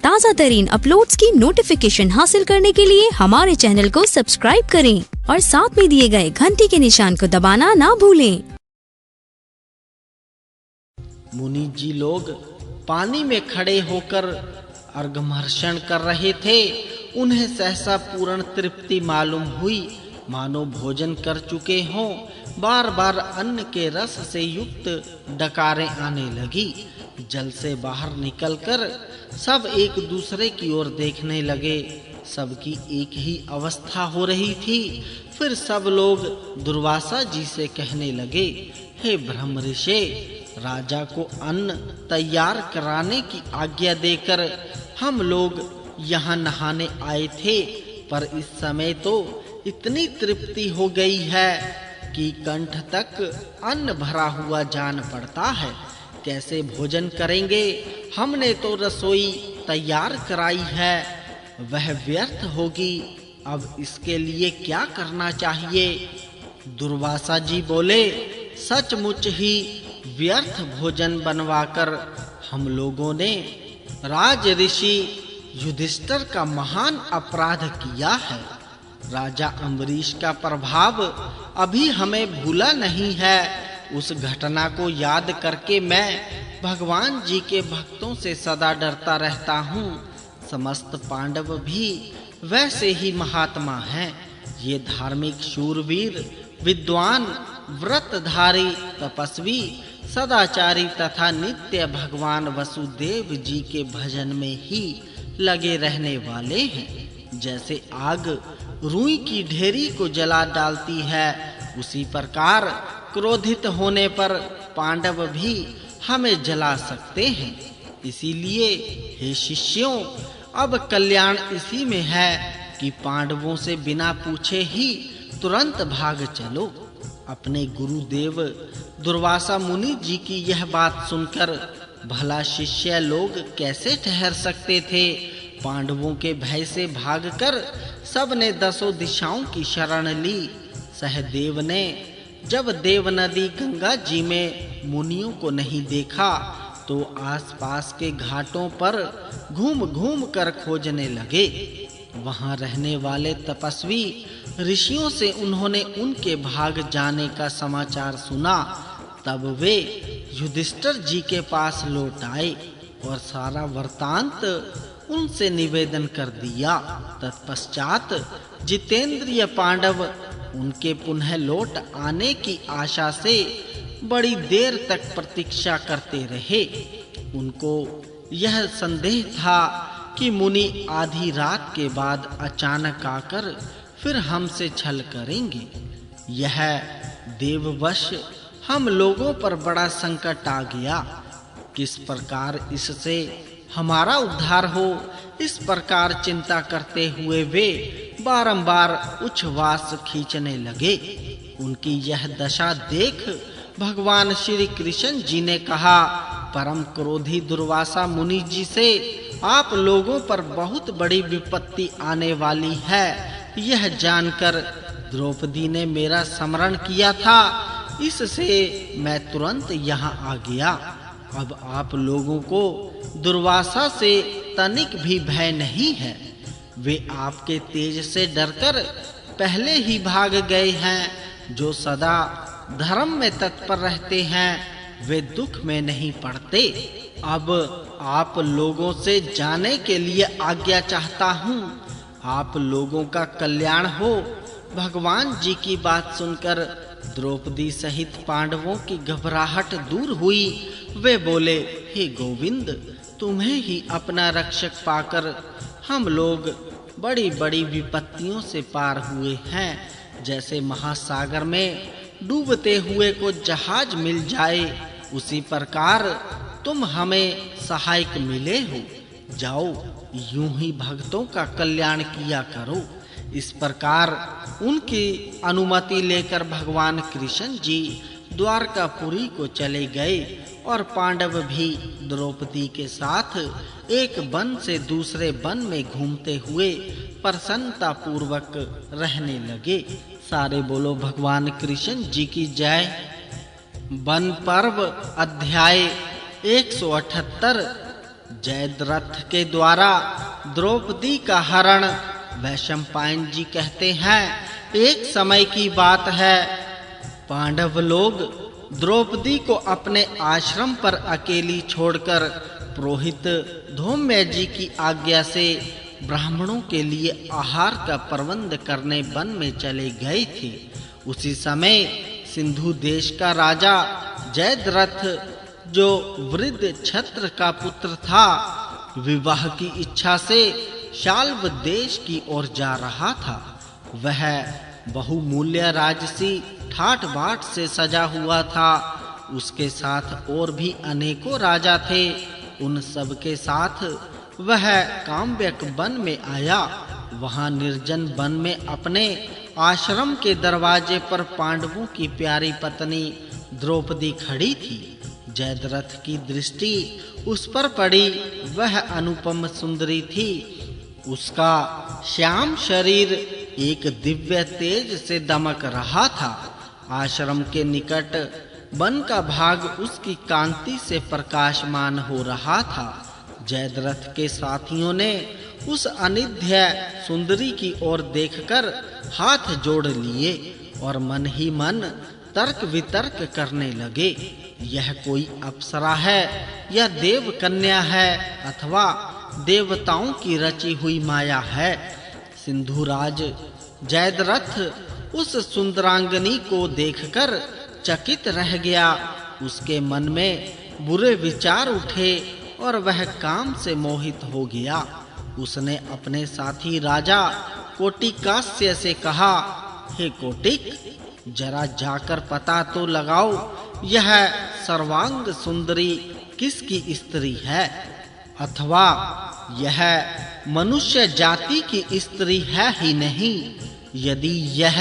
ताज़ा तरीन अपलोड्स की नोटिफिकेशन हासिल करने के लिए हमारे चैनल को सब्सक्राइब करें और साथ में दिए गए घंटी के निशान को दबाना ना भूलें। मुनि जी लोग पानी में खड़े होकर अर्घमर्षण कर रहे थे। उन्हें सहसा पूर्ण तृप्ति मालूम हुई, मानो भोजन कर चुके हों। बार बार अन्न के रस से युक्त डकारें आने लगी। जल से बाहर निकलकर सब एक दूसरे की ओर देखने लगे। सबकी एक ही अवस्था हो रही थी। फिर सब लोग दुर्वासा जी से कहने लगे, हे ब्रह्म ऋषि, राजा को अन्न तैयार कराने की आज्ञा देकर हम लोग यहाँ नहाने आए थे, पर इस समय तो इतनी तृप्ति हो गई है कि कंठ तक अन्न भरा हुआ जान पड़ता है। कैसे भोजन करेंगे? हमने तो रसोई तैयार कराई है, वह व्यर्थ होगी। अब इसके लिए क्या करना चाहिए? दुर्वासा जी बोले, सचमुच ही व्यर्थ भोजन बनवाकर हम लोगों ने राज ऋषि युधिष्ठिर का महान अपराध किया है। राजा अम्बरीश का प्रभाव अभी हमें भूला नहीं है। उस घटना को याद करके मैं भगवान जी के भक्तों से सदा डरता रहता हूँ। समस्त पांडव भी वैसे ही महात्मा हैं। ये धार्मिक शूरवीर, विद्वान, व्रतधारी, तपस्वी, सदाचारी तथा नित्य भगवान वसुदेव जी के भजन में ही लगे रहने वाले हैं। जैसे आग रुई की ढेरी को जला डालती है, उसी प्रकार क्रोधित होने पर पांडव भी हमें जला सकते हैं। इसीलिए हे शिष्यों, अब कल्याण इसी में है कि पांडवों से बिना पूछे ही तुरंत भाग चलो। अपने गुरुदेव दुर्वासा मुनि जी की यह बात सुनकर भला शिष्य लोग कैसे ठहर सकते थे? पांडवों के भय से भागकर सबने दसों दिशाओं की शरण ली। सहदेव ने जब देव नदी गंगा जी में मुनियों को नहीं देखा तो आसपास के घाटों पर घूम-घूम कर खोजने लगे। वहां रहने वाले तपस्वी ऋषियों से उन्होंने उनके भाग जाने का समाचार सुना। तब वे युधिष्ठिर जी के पास लौट आए और सारा वृत्तांत उनसे निवेदन कर दिया। तत्पश्चात जितेंद्रिय पांडव उनके पुनः लौट आने की आशा से बड़ी देर तक प्रतीक्षा करते रहे। उनको यह संदेह था कि मुनि आधी रात के बाद अचानक आकर फिर हमसे छल करेंगे। यह देववश हम लोगों पर बड़ा संकट आ गया। किस प्रकार इससे हमारा उद्धार हो, इस प्रकार चिंता करते हुए वे बारंबार उच्छ्वास खींचने लगे। उनकी यह दशा देख भगवान श्री कृष्ण जी ने कहा, परम क्रोधी दुर्वासा मुनि जी से आप लोगों पर बहुत बड़ी विपत्ति आने वाली है। यह जानकर द्रौपदी ने मेरा स्मरण किया था, इससे मैं तुरंत यहाँ आ गया। अब आप लोगों को दुर्वासा से तनिक भी भय नहीं है। वे आपके तेज से डरकर पहले ही भाग गए हैं। जो सदा धर्म में तत्पर रहते हैं, वे दुख में नहीं पड़ते। अब आप लोगों से जाने के लिए आज्ञा चाहता हूँ। आप लोगों का कल्याण हो। भगवान जी की बात सुनकर द्रौपदी सहित पांडवों की घबराहट दूर हुई। वे बोले, हे गोविंद, तुम्हें ही अपना रक्षक पाकर हम लोग बड़ी-बड़ी विपत्तियों से पार हुए हैं। जैसे महासागर में डूबते हुए को जहाज मिल जाए, उसी प्रकार तुम हमें सहायक मिले हो। जाओ, यूं ही भक्तों का कल्याण किया करो। इस प्रकार उनकी अनुमति लेकर भगवान कृष्ण जी द्वारकापुरी को चले गए और पांडव भी द्रौपदी के साथ एक वन से दूसरे वन में घूमते हुए प्रसन्नता पूर्वक रहने लगे। सारे बोलो भगवान कृष्ण जी की जय। वन पर्व अध्याय 178 जयद्रथ के द्वारा द्रौपदी का हरण वैशंपायन जी कहते हैं, एक समय की बात है, पांडव लोग द्रौपदी को अपने आश्रम पर अकेली छोड़कर पुरोहित धौम्य जी की आज्ञा से ब्राह्मणों के लिए आहार का प्रबंध करने वन में चले गए थे। उसी समय सिंधु देश का राजा जयद्रथ, जो वृद्ध छत्र का पुत्र था, विवाह की इच्छा से शाल्व देश की ओर जा रहा था। वह बहुमूल्य राजसी ठाट बाट से सजा हुआ था। उसके साथ और भी अनेकों राजा थे। उन सब के साथ वह काम्यक वन में आया। वहां निर्जन वन में अपने आश्रम के दरवाजे पर पांडवों की प्यारी पत्नी द्रौपदी खड़ी थी। जयद्रथ की दृष्टि उस पर पड़ी। वह अनुपम सुंदरी थी। उसका श्याम शरीर एक दिव्य तेज से दमक रहा था। आश्रम के निकट वन का भाग उसकी कांति से प्रकाशमान हो रहा था। जयद्रथ के साथियों ने उस अनिध्य सुंदरी की ओर देखकर हाथ जोड़ लिए और मन ही मन तर्क वितर्क करने लगे। यह कोई अप्सरा है या देव कन्या है अथवा देवताओं की रची हुई माया है। सिंधुराज जयद्रथ उस सुंदरांगनी को देखकर चकित रह गया। उसके मन में बुरे विचार उठे और वह काम से मोहित हो गया। उसने अपने साथी राजा कोटिकास्य से कहा, हे कोटिक, जरा जाकर पता तो लगाओ, यह सर्वांग सुंदरी किसकी स्त्री है, अथवा यह मनुष्य जाति की स्त्री है ही नहीं। यदि यह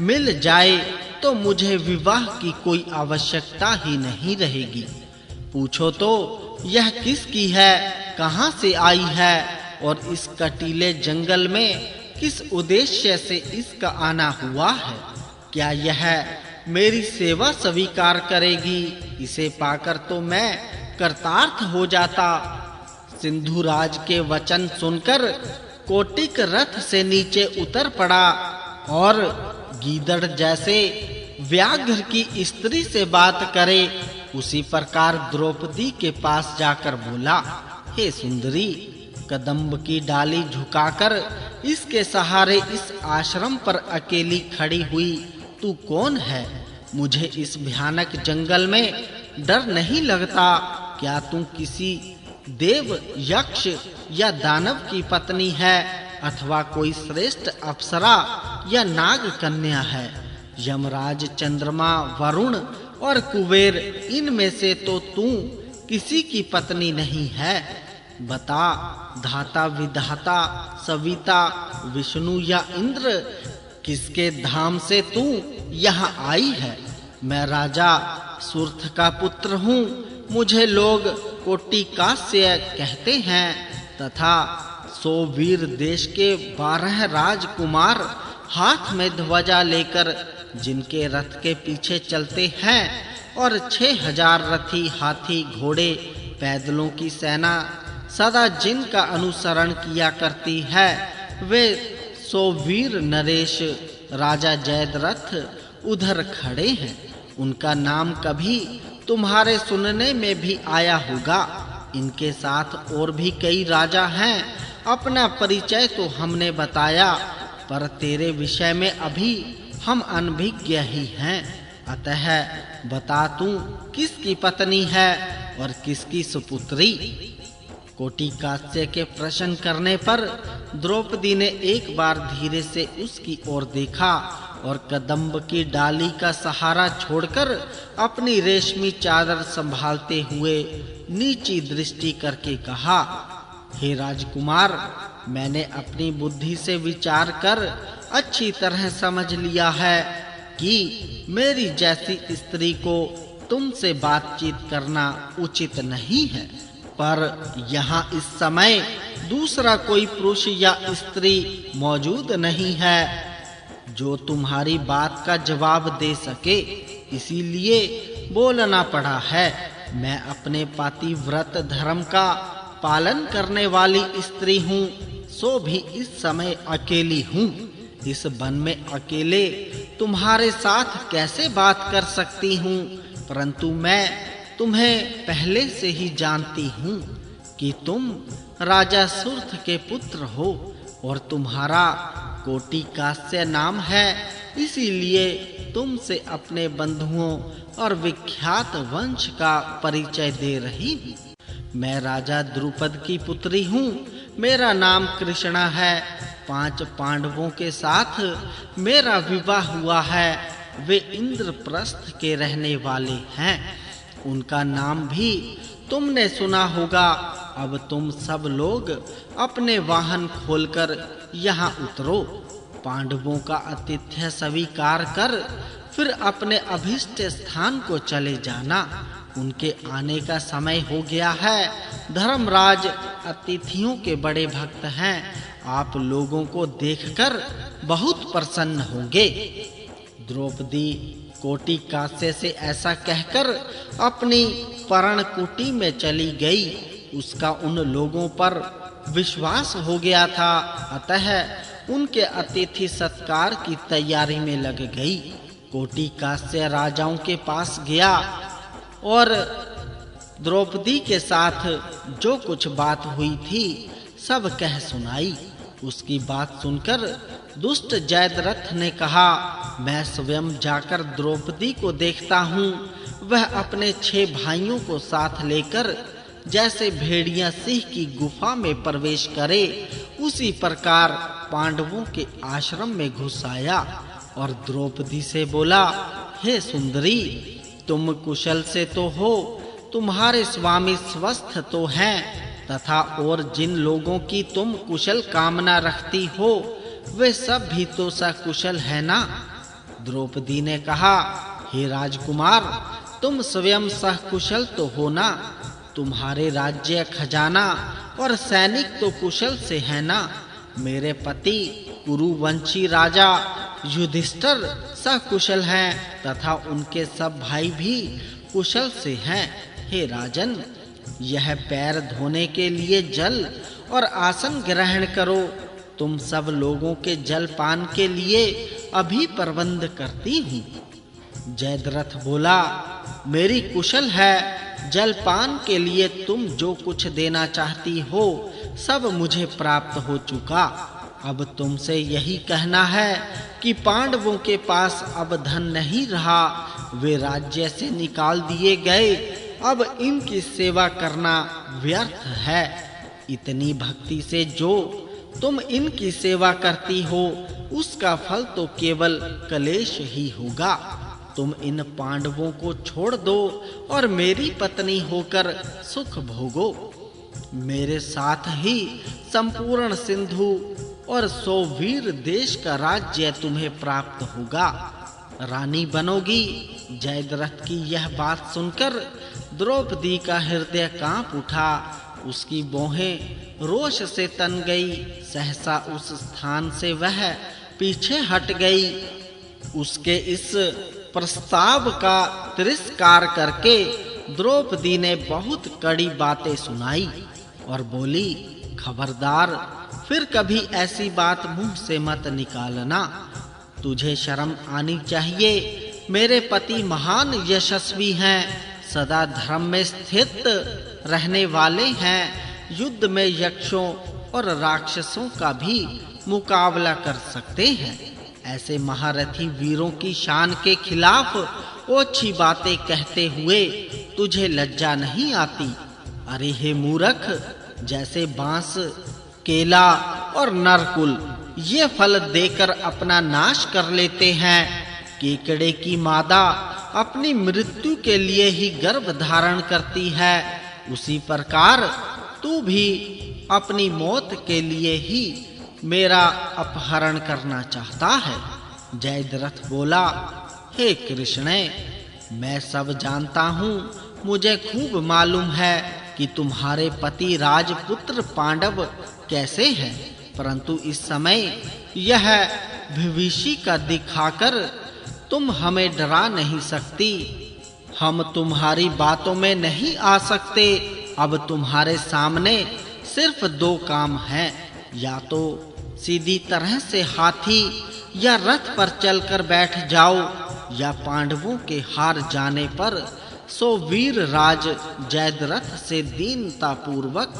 मिल जाए तो मुझे विवाह की कोई आवश्यकता ही नहीं रहेगी। पूछो तो यह किसकी है, कहां से आई है और इस कटीले जंगल में किस उद्देश्य से इसका आना हुआ है। क्या यह मेरी सेवा स्वीकार करेगी? इसे पाकर तो मैं कृतार्थ हो जाता। सिंधुराज के वचन सुनकर कोटिक रथ से नीचे उतर पड़ा और गीदड़ जैसे व्याघ्र की स्त्री से बात करे उसी प्रकार द्रौपदी के पास जाकर बोला, हे सुंदरी, कदम्ब की डाली झुकाकर इसके सहारे इस आश्रम पर अकेली खड़ी हुई तू कौन है? मुझे इस भयानक जंगल में डर नहीं लगता। क्या तू किसी देव, यक्ष या दानव की पत्नी है अथवा कोई श्रेष्ठ अप्सरा या नाग कन्या है? यमराज, चंद्रमा, वरुण और कुबेर, इनमें से तो तू किसी की पत्नी नहीं है। बता, धाता, विधाता, सविता, विष्णु या इंद्र, किसके धाम से तू यहाँ आई है? मैं राजा सुर्थ का पुत्र हूँ। मुझे लोग कोटिकास्य कहते हैं तथा 100 वीर देश के 12 राजकुमार हाथ में ध्वजा लेकर जिनके रथ के पीछे चलते हैं और 6000 रथी, हाथी, घोड़े, पैदलों की सेना सदा जिनका अनुसरण किया करती है, वे 100 वीर नरेश राजा जयद्रथ उधर खड़े हैं। उनका नाम कभी तुम्हारे सुनने में भी आया होगा। इनके साथ और भी कई राजा हैं। अपना परिचय तो हमने बताया, पर तेरे विषय में अभी हम अनभिज्ञ ही हैं। अतः बता तू किसकी पत्नी है और किसकी सुपुत्री? कोटिकास्य के प्रश्न करने पर द्रौपदी ने एक बार धीरे से उसकी ओर देखा और कदम्ब की डाली का सहारा छोड़कर अपनी रेशमी चादर संभालते हुए नीची दृष्टि करके कहा, हे राजकुमार, मैंने अपनी बुद्धि से विचार कर अच्छी तरह समझ लिया है कि मेरी जैसी स्त्री को तुमसे बातचीत करना उचित नहीं है। पर यहाँ इस समय दूसरा कोई पुरुष या स्त्री मौजूद नहीं है जो तुम्हारी बात का जवाब दे सके, इसीलिए बोलना पड़ा है। मैं अपने पातिव्रत धर्म का पालन करने वाली स्त्री हूँ, सो भी इस समय अकेली हूँ। इस वन में अकेले तुम्हारे साथ कैसे बात कर सकती हूँ? परंतु मैं तुम्हें पहले से ही जानती हूँ कि तुम राजा सुर्थ के पुत्र हो और तुम्हारा कोटिकास्य नाम है, इसीलिए तुमसे अपने बंधुओं और विख्यात वंश का परिचय दे रही हूँ। मैं राजा द्रुपद की पुत्री हूँ, मेरा नाम कृष्णा है। 5 पांडवों के साथ मेरा विवाह हुआ है, वे इंद्रप्रस्थ के रहने वाले हैं। उनका नाम भी तुमने सुना होगा। अब तुम सब लोग अपने वाहन खोलकर यहाँ उतरो। पांडवों का आतिथ्य स्वीकार कर फिर अपने अभिष्ट स्थान को चले जाना। उनके आने का समय हो गया है। धर्मराज अतिथियों के बड़े भक्त हैं, आप लोगों को देखकर बहुत प्रसन्न होंगे। द्रौपदी कोटिकास्य से ऐसा कहकर अपनी पर्णकुटी में चली गई। उसका उन लोगों पर विश्वास हो गया था, अतः उनके अतिथि सत्कार की तैयारी में लग गई। कोटिकास्य राजाओं के पास गया और द्रौपदी के साथ जो कुछ बात हुई थी सब कह सुनाई। उसकी बात सुनकर दुष्ट जयद्रथ ने कहा, मैं स्वयं जाकर द्रौपदी को देखता हूँ। वह अपने 6 भाइयों को साथ लेकर जैसे भेड़िया सिंह की गुफा में प्रवेश करे, उसी प्रकार पांडवों के आश्रम में घुस आया और द्रौपदी से बोला, हे सुंदरी, तुम कुशल से तो हो, तुम्हारे स्वामी स्वस्थ तो हैं, तथा और जिन लोगों की तुम कुशल कामना रखती हो वे सब भी तो सकुशल है ना? द्रौपदी ने कहा, हे राजकुमार, तुम स्वयं सकुशल तो हो ना? तुम्हारे राज्य, खजाना और सैनिक तो कुशल से है ना? मेरे पति कुरुवंशी राजा युधिष्ठिर सकुशल हैं तथा उनके सब भाई भी कुशल से हैं। हे राजन, यह पैर धोने के लिए जल और आसन ग्रहण करो। तुम सब लोगों के जलपान के लिए अभी प्रबंध करती हूँ। जयद्रथ बोला, मेरी कुशल है। जलपान के लिए तुम जो कुछ देना चाहती हो सब मुझे प्राप्त हो चुका। अब तुमसे यही कहना है कि पांडवों के पास अब धन नहीं रहा, वे राज्य से निकाल दिए गए। अब इनकी सेवा करना व्यर्थ है। इतनी भक्ति से जो तुम इनकी सेवा करती हो उसका फल तो केवल कलेश ही होगा। तुम इन पांडवों को छोड़ दो और मेरी पत्नी होकर सुख भोगो। मेरे साथ ही संपूर्ण सिंधु और 100 वीर देश का राज्य तुम्हें प्राप्त होगा, रानी बनोगी। जयद्रथ की यह बात सुनकर द्रौपदी का हृदय कांप उठा, उसकी भौहें रोष से तन गई। सहसा उस स्थान से वह पीछे हट गई। उसके इस प्रस्ताव का तिरस्कार करके द्रौपदी ने बहुत कड़ी बातें सुनाई और बोली, खबरदार, फिर कभी ऐसी बात मुंह से मत निकालना। तुझे शर्म आनी चाहिए। मेरे पति महान यशस्वी हैं, सदा धर्म में स्थित रहने वाले हैं, युद्ध में यक्षों और राक्षसों का भी मुकाबला कर सकते हैं। ऐसे महारथी वीरों की शान के खिलाफ ओछी बातें कहते हुए तुझे लज्जा नहीं आती? अरे हे मूर्ख, जैसे बांस, केला और नरकुल ये फल देकर अपना नाश कर लेते हैं, केकड़े की मादा अपनी मृत्यु के लिए ही गर्भ धारण करती है, उसी प्रकार तू भी अपनी मौत के लिए ही मेरा अपहरण करना चाहता है। जयद्रथ बोला, हे कृष्ण, मैं सब जानता हूँ। मुझे खूब मालूम है कि तुम्हारे पति राजपुत्र पांडव कैसे हैं, परंतु इस समय यह विभीषिका दिखाकर तुम हमें डरा नहीं सकती। हम तुम्हारी बातों में नहीं आ सकते, अब तुम्हारे सामने सिर्फ 2 काम हैं, या तो सीधी तरह से हाथी या रथ पर चलकर बैठ जाओ, या पांडवों के हार जाने पर सो वीर राज जयद्रथ से दीनता पूर्वक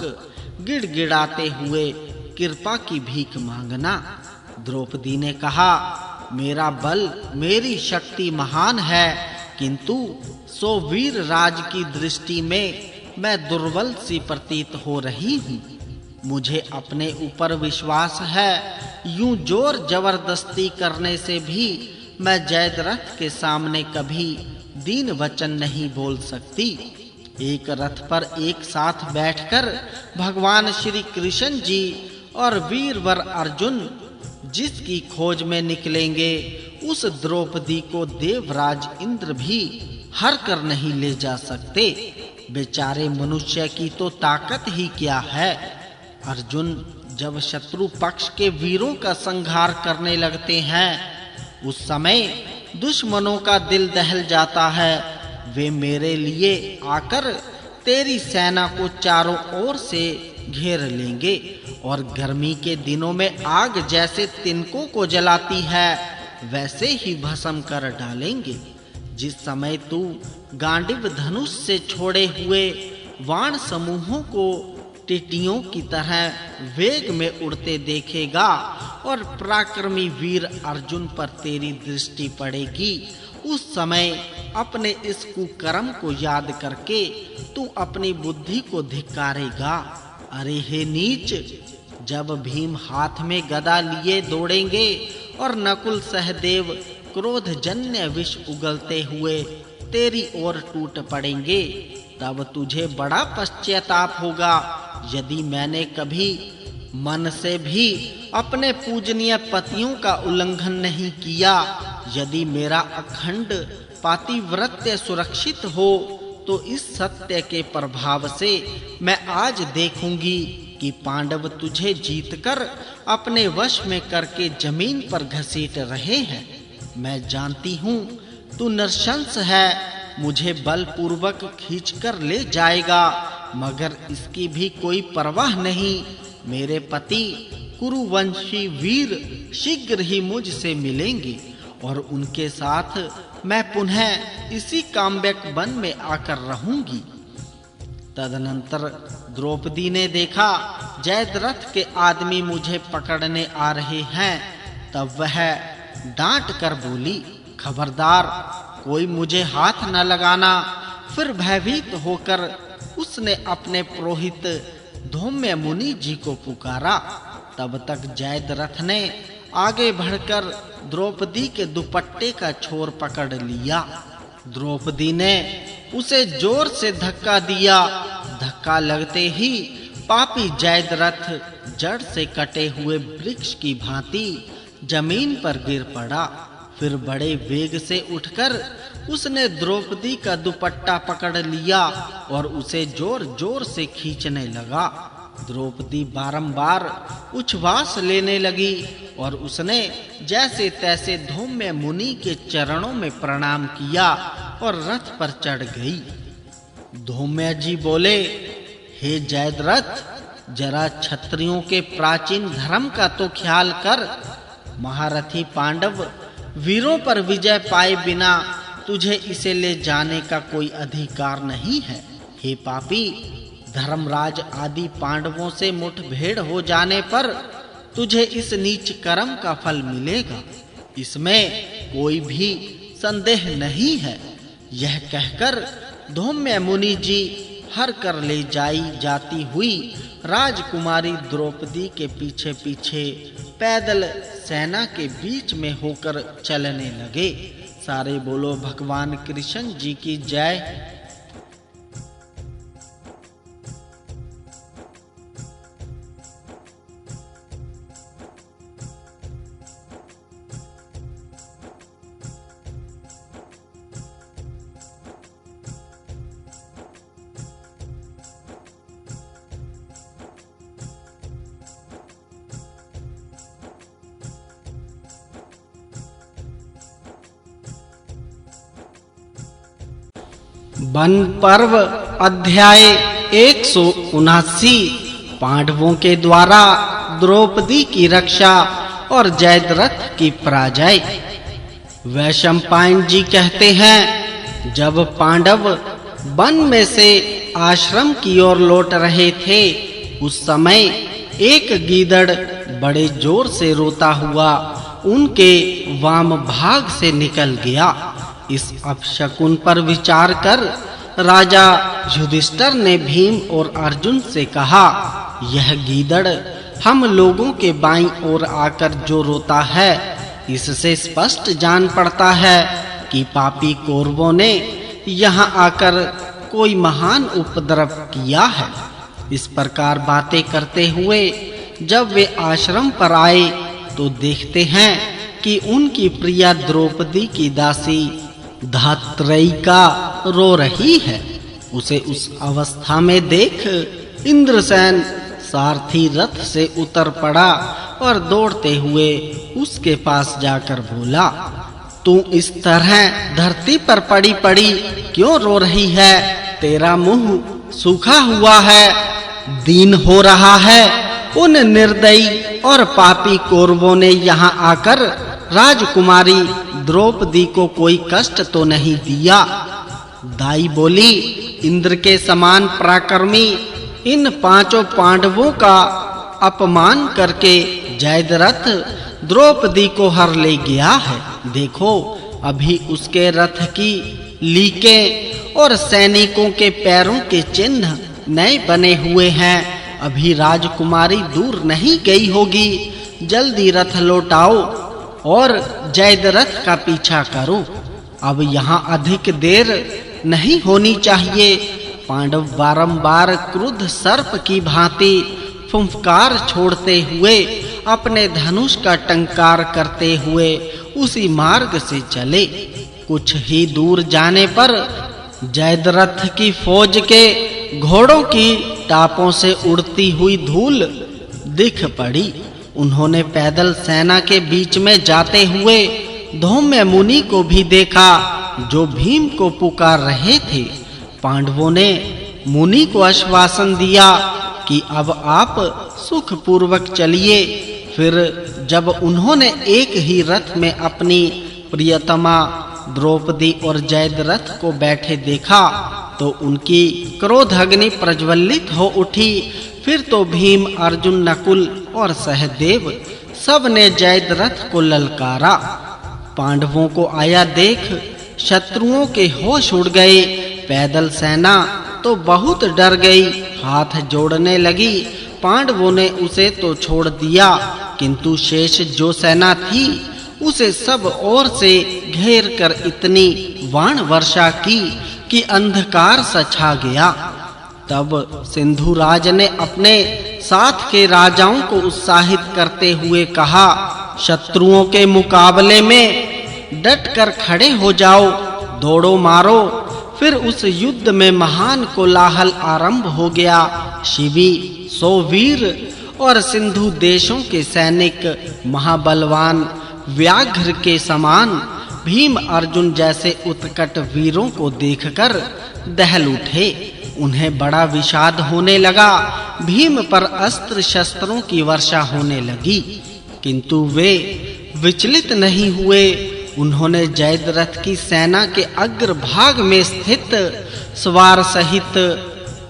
गिड़गिड़ाते हुए कृपा की भीख मांगना। द्रौपदी ने कहा, मेरा बल मेरी शक्ति महान है, किंतु सो वीर राज की दृष्टि में मैं दुर्बल सी प्रतीत हो रही हूँ। मुझे अपने ऊपर विश्वास है, यूं जोर जबरदस्ती करने से भी मैं जयद्रथ के सामने कभी दीन वचन नहीं बोल सकती। एक रथ पर एक साथ बैठकर भगवान श्री कृष्ण जी और वीरवर अर्जुन जिसकी खोज में निकलेंगे, उस द्रौपदी को देवराज इंद्र भी हर कर नहीं ले जा सकते। बेचारे मनुष्य की तो ताकत ही क्या है। अर्जुन जब शत्रु पक्ष के वीरों का संहार करने लगते हैं, उस समय दुश्मनों का दिल दहल जाता है। वे मेरे लिए आकर तेरी सेना को चारों ओर से घेर लेंगे और गर्मी के दिनों में आग जैसे तिनकों को जलाती है, वैसे ही भस्म कर डालेंगे। जिस समय तू गांडीव धनुष से छोड़े हुए वाण समूहों को टिटियों की तरह वेग में उड़ते देखेगा और पराक्रमी वीर अर्जुन पर तेरी दृष्टि पड़ेगी, उस समय अपने इस कुकर्म को याद करके तू अपनी बुद्धि को धिक्कारेगा। अरे हे नीच, जब भीम हाथ में गदा लिए दौड़ेंगे और नकुल सहदेव क्रोधजन्य विष उगलते हुए तेरी ओर टूट पड़ेंगे, तब तुझे बड़ा पश्चाताप होगा। यदि मैंने कभी मन से भी अपने पूजनीय पतियों का उल्लंघन नहीं किया, यदि मेरा अखंड पातिव्रत्य सुरक्षित हो, तो इस सत्य के प्रभाव से मैं आज देखूंगी कि पांडव तुझे जीतकर अपने वश में करके जमीन पर घसीट रहे हैं। मैं जानती हूँ तू नरशंस है, मुझे बलपूर्वक खींचकर ले जाएगा, मगर इसकी भी कोई परवाह नहीं। मेरे पति कुरुवंशी वीर शीघ्र ही मुझसे मिलेंगे और उनके साथ मैं पुनः इसी काम्यक वन में आकर रहूंगी। तदनंतर द्रौपदी ने देखा जयद्रथ के आदमी मुझे पकड़ने आ रहे हैं, तब वह डांट कर बोली, खबरदार, कोई मुझे हाथ न लगाना। फिर भयभीत होकर उसने अपने पुरोहित धौम्य मुनि जी को पुकारा। तब तक जयद्रथ ने आगे बढ़कर द्रौपदी के दुपट्टे का छोर पकड़ लिया। द्रौपदी ने उसे जोर से धक्का दिया। धक्का लगते ही पापी जयद्रथ जड़ से कटे हुए वृक्ष की भांति जमीन पर गिर पड़ा। फिर बड़े वेग से उठकर उसने द्रौपदी का दुपट्टा पकड़ लिया और उसे जोर-जोर से खींचने लगा। द्रौपदी बारंबार उच्छ्वास लेने लगी और उसने जैसे तैसे धौम्य मुनि के चरणों में प्रणाम किया और रथ पर चढ़ गई। धौम्य जी बोले, हे जयद्रथ, जरा क्षत्रियों के प्राचीन धर्म का तो ख्याल कर। महारथी पांडव वीरों पर विजय पाए बिना तुझे इसे ले जाने का कोई अधिकार नहीं है। हे पापी, धर्मराज आदि पांडवों से मुठभेड़ हो जाने पर तुझे इस नीच कर्म का फल मिलेगा, इसमें कोई भी संदेह नहीं है। यह कहकर धौम्य मुनि जी हर कर ले जाती हुई राजकुमारी द्रौपदी के पीछे पीछे पैदल सेना के बीच में होकर चलने लगे। सारे बोलो भगवान कृष्ण जी की जय। वन पर्व अध्याय 179 पांडवों के द्वारा द्रौपदी की रक्षा और जयद्रथ की पराजय। वैशंपायन जी कहते हैं, जब पांडव वन में से आश्रम की ओर लौट रहे थे, उस समय एक गीदड़ बड़े जोर से रोता हुआ उनके वाम भाग से निकल गया। इस अपशकुन पर विचार कर राजा युधिष्ठिर ने भीम और अर्जुन से कहा, यह गीदड़ हम लोगों के बाईं ओर आकर जो रोता है, इससे स्पष्ट जान पड़ता है कि पापी कौरवों ने यहाँ आकर कोई महान उपद्रव किया है। इस प्रकार बातें करते हुए जब वे आश्रम पर आए तो देखते हैं कि उनकी प्रिया द्रौपदी की दासी धात्रेयिका रो रही है। उसे उस अवस्था में देख इंद्रसेन सारथी रथ से उतर पड़ा और दौड़ते हुए उसके पास जाकर बोला, तू इस तरह धरती पर पड़ी क्यों रो रही है? तेरा मुंह सूखा हुआ है, दीन हो रहा है। उन निर्दयी और पापी कौरवों ने यहाँ आकर राजकुमारी द्रौपदी को कोई कष्ट तो नहीं दिया। दाई बोली, इंद्र के समान पराक्रमी इन पांचों पांडवों का अपमान करके जयद्रथ द्रौपदी को हर ले गया है। देखो, अभी उसके रथ की लीकें और सैनिकों के पैरों के चिन्ह नए बने हुए हैं। अभी राजकुमारी दूर नहीं गई होगी। जल्दी रथ लौटाओ और जयद्रथ का पीछा करो। अब यहाँ अधिक देर नहीं होनी चाहिए। पांडव बारंबार क्रुद्ध सर्प की भांति फुंफकार छोड़ते हुए अपने धनुष का टंकार करते हुए उसी मार्ग से चले। कुछ ही दूर जाने पर जयद्रथ की फौज के घोड़ों की टापों से उड़ती हुई धूल दिख पड़ी। उन्होंने पैदल सेना के बीच में जाते हुए धौम्य मुनि को भी देखा, जो भीम को पुकार रहे थे। पांडवों ने मुनि को आश्वासन दिया कि अब आप सुख पूर्वक चलिए। फिर जब उन्होंने एक ही रथ में अपनी प्रियतमा द्रौपदी और जयद्रथ को बैठे देखा तो उनकी क्रोध अग्नि प्रज्वलित हो उठी। फिर तो भीम, अर्जुन, नकुल और सहदेव सब ने जयद्रथ को ललकारा। पांडवों को आया देख शत्रुओं के होश उड़ गए। पैदल सेना तो बहुत डर गई, हाथ जोड़ने लगी। पांडवों ने उसे तो छोड़ दिया, किंतु शेष जो सेना थी उसे सब ओर से घेर कर इतनी वाण वर्षा की कि अंधकार सा छा गया। तब सिंधुराज ने अपने साथ के राजाओं को उत्साहित करते हुए कहा, शत्रुओं के मुकाबले में डट कर खड़े हो जाओ, दौड़ो मारो। फिर उस युद्ध में महान कोलाहल आरंभ हो गया। शिवी, सोवीर और सिंधु देशों के सैनिक महाबलवान व्याघ्र के समान भीम अर्जुन जैसे उत्कट वीरों को देखकर दहल उठे। उन्हें बड़ा विषाद होने लगा। भीम पर अस्त्र शस्त्रों की वर्षा होने लगी, किंतु वे विचलित नहीं हुए। उन्होंने जयद्रथ की सेना के अग्रभाग में स्थित सवार सहित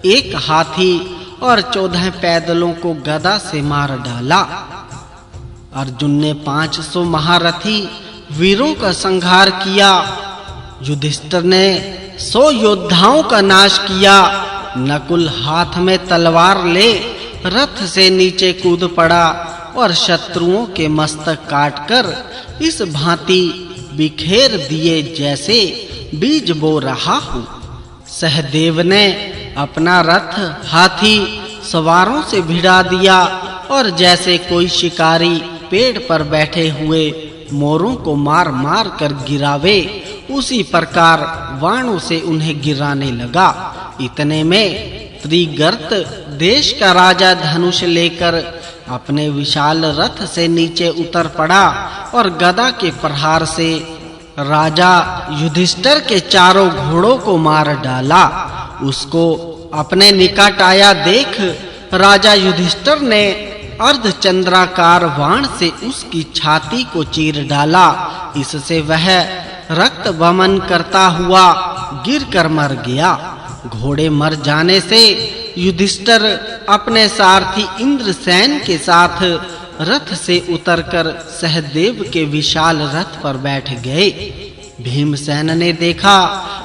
एक हाथी और 14 पैदलों को गदा से मार डाला। अर्जुन ने 500 महारथी वीरों का संहार किया। युधिष्ठिर ने 100 योद्धाओं का नाश किया। नकुल हाथ में तलवार ले रथ से नीचे कूद पड़ा और शत्रुओं के मस्तक काटकर इस भांति बिखेर दिए जैसे बीज बो रहा हो। सहदेव ने अपना रथ हाथी सवारों से भिड़ा दिया और जैसे कोई शिकारी पेड़ पर बैठे हुए मोरों को मार मार कर गिरावे, उसी प्रकार वाणों से उन्हें गिराने लगा। इतने में त्रिगर्त देश का राजा धनुष लेकर अपने विशाल रथ से नीचे उतर पड़ा और गदा के प्रहार से राजा युधिष्ठिर के चारों घोड़ों को मार डाला। उसको अपने निकट आया देख राजा युधिष्ठिर ने अर्धचंद्राकार बाण से उसकी छाती को चीर डाला। इससे वह रक्त वमन करता हुआ गिरकर मर गया। घोड़े मर जाने से युधिष्ठिर अपने सारथी इंद्रसेन के साथ रथ से उतरकर सहदेव के विशाल रथ पर बैठ गए। भीमसेन ने देखा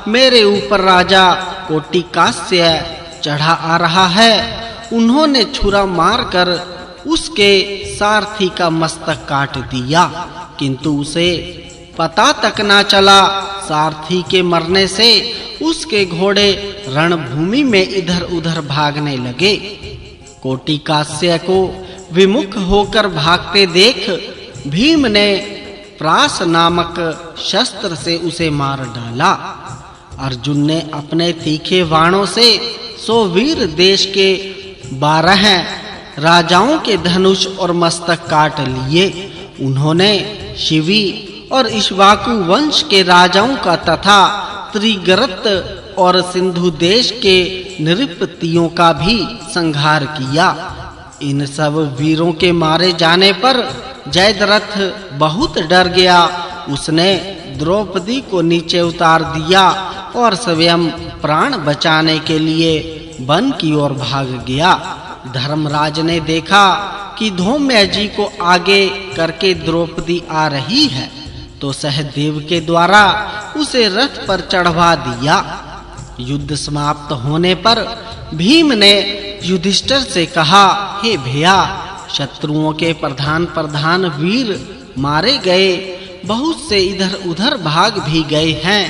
मेरे ऊपर राजा कोटिकास्य चढ़ा आ रहा है। उन्होंने छुरा मारकर उसके सारथी का मस्तक काट दिया, किंतु उसे पता तक ना चला। सारथी के मरने से उसके घोड़े रणभूमि में इधर-उधर भागने लगे। कोटिकास्य को विमुख होकर भागते देख भीम ने प्रास नामक शस्त्र से उसे मार डाला। अर्जुन ने अपने तीखे बाणों से सो वीर देश के 12 राजाओं के धनुष और मस्तक काट लिए। उन्होंने शिवी और इक्ष्वाकु वंश के राजाओं का तथा त्रिगर्त और सिंधु देश के नृपतियों का भी संहार किया। इन सब वीरों के मारे जाने पर जयद्रथ बहुत डर गया। उसने द्रौपदी को नीचे उतार दिया और स्वयं प्राण बचाने के लिए वन की ओर भाग गया। धर्मराज ने देखा कि धौम्य जी को आगे करके द्रौपदी आ रही है, तो सहदेव के द्वारा उसे रथ पर चढ़वा दिया। युद्ध समाप्त होने पर भीम ने युधिष्ठिर से कहा, हे भैया, शत्रुओं के प्रधान वीर मारे गए, बहुत से इधर-उधर भाग भी गए हैं।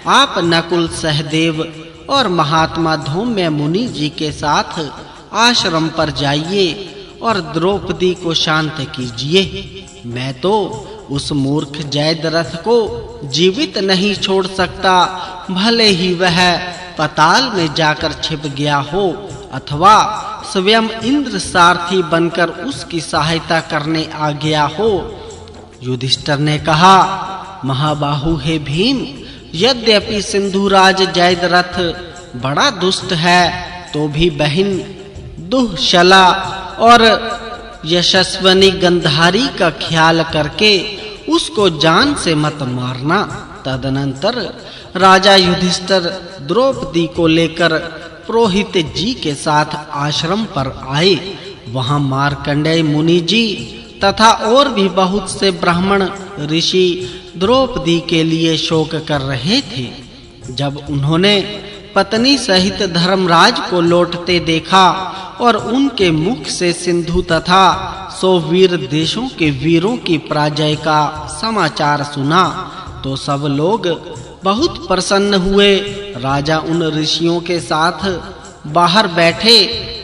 आप नकुल, सहदेव और महात्मा धौम्य मुनि जी के साथ आश्रम पर जाइए और द्रौपदी को शांत कीजिए। मैं तो उस मूर्ख जयद्रथ को जीवित नहीं छोड़ सकता, भले ही वह पाताल में जाकर छिप गया हो अथवा स्वयं इंद्र सारथी बनकर उसकी सहायता करने आ गया हो। युधिष्ठिर ने कहा, महाबाहु हे भीम, यद्यपि सिंधुराज जयद्रथ बड़ा दुष्ट है, तो भी बहन दुःशला और यशस्वनी गंधारी का ख्याल करके उसको जान से मत मारना। तदनंतर राजा युधिष्ठिर द्रौपदी को लेकर पुरोहित जी के साथ आश्रम पर आए। वहां मार्कंडेय मुनि जी तथा और भी बहुत से ब्राह्मण ऋषि द्रौपदी के लिए शोक कर रहे थे। जब उन्होंने पत्नी सहित धर्मराज को लौटते देखा और उनके मुख से सिंधु तथा सो वीर देशों के वीरों की पराजय का समाचार सुना, तो सब लोग बहुत प्रसन्न हुए। राजा उन ऋषियों के साथ बाहर बैठे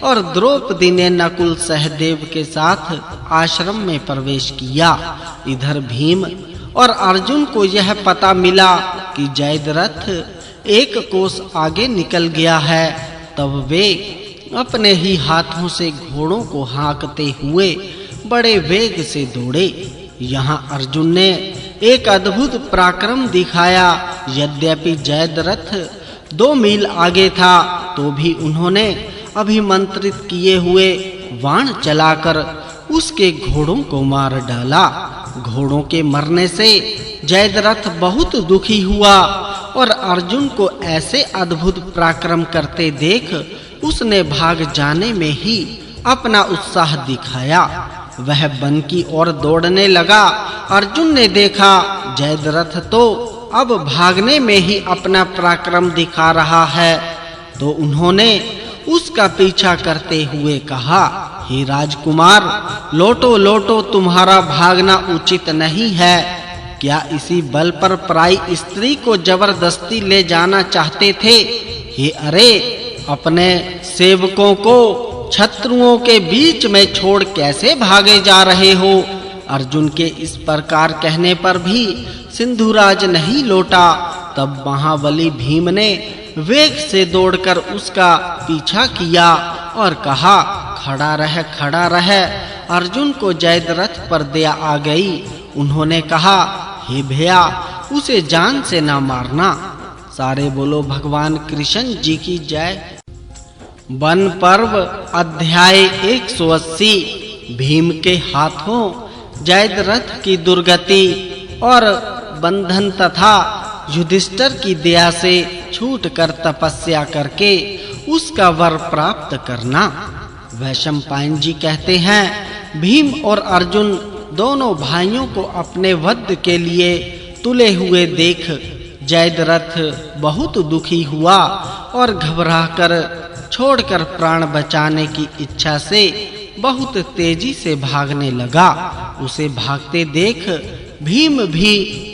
और द्रौपदी ने नकुल, सहदेव के साथ आश्रम में प्रवेश किया। इधर भीम और अर्जुन को यह पता मिला कि जयद्रथ एक कोस आगे निकल गया है, तब वे अपने ही हाथों से घोड़ों को हाँकते हुए बड़े वेग से दौड़े। यहाँ अर्जुन ने एक अद्भुत पराक्रम दिखाया। यद्यपि जयद्रथ 2 मील आगे था, तो भी उन्होंने अभिमंत्रित किए हुए बाण चलाकर उसके घोड़ों को मार डाला। घोड़ों के मरने से जयद्रथ बहुत दुखी हुआ और अर्जुन को ऐसे अद्भुत पराक्रम करते देख उसने भाग जाने में ही अपना उत्साह दिखाया। वह वन की ओर दौड़ने लगा। अर्जुन ने देखा जयद्रथ तो अब भागने में ही अपना पराक्रम दिखा रहा है, तो उन्होंने उसका पीछा करते हुए कहा, हे राजकुमार, लौटो लौटो, तुम्हारा भागना उचित नहीं है। क्या इसी बल पर पराई स्त्री को जबरदस्ती ले जाना चाहते थे? हे अरे, अपने सेवकों को शत्रुओं के बीच में छोड़ कैसे भागे जा रहे हो? अर्जुन के इस प्रकार कहने पर भी सिंधुराज नहीं लौटा। तब महाबली भीम ने वेग से दौड़कर उसका पीछा किया और कहा, खड़ा रह, खड़ा रह। अर्जुन को जयद्रथ पर दया आ गई। उन्होंने कहा, हे भैया, उसे जान से ना मारना। सारे बोलो भगवान कृष्ण जी की जय। वन पर्व अध्याय 180। भीम के हाथों जयद्रथ की दुर्गति और बंधन तथा युधिष्ठिर की दया से छूटकर तपस्या करके उसका वर प्राप्त करना। वैशंपायन जी कहते हैं, भीम और अर्जुन दोनों भाइयों को अपने वध के लिए तुले हुए देख जयद्रथ बहुत दुखी हुआ और घबराकर छोड़कर प्राण बचाने की इच्छा से बहुत तेजी से भागने लगा। उसे भागते देख भीम भी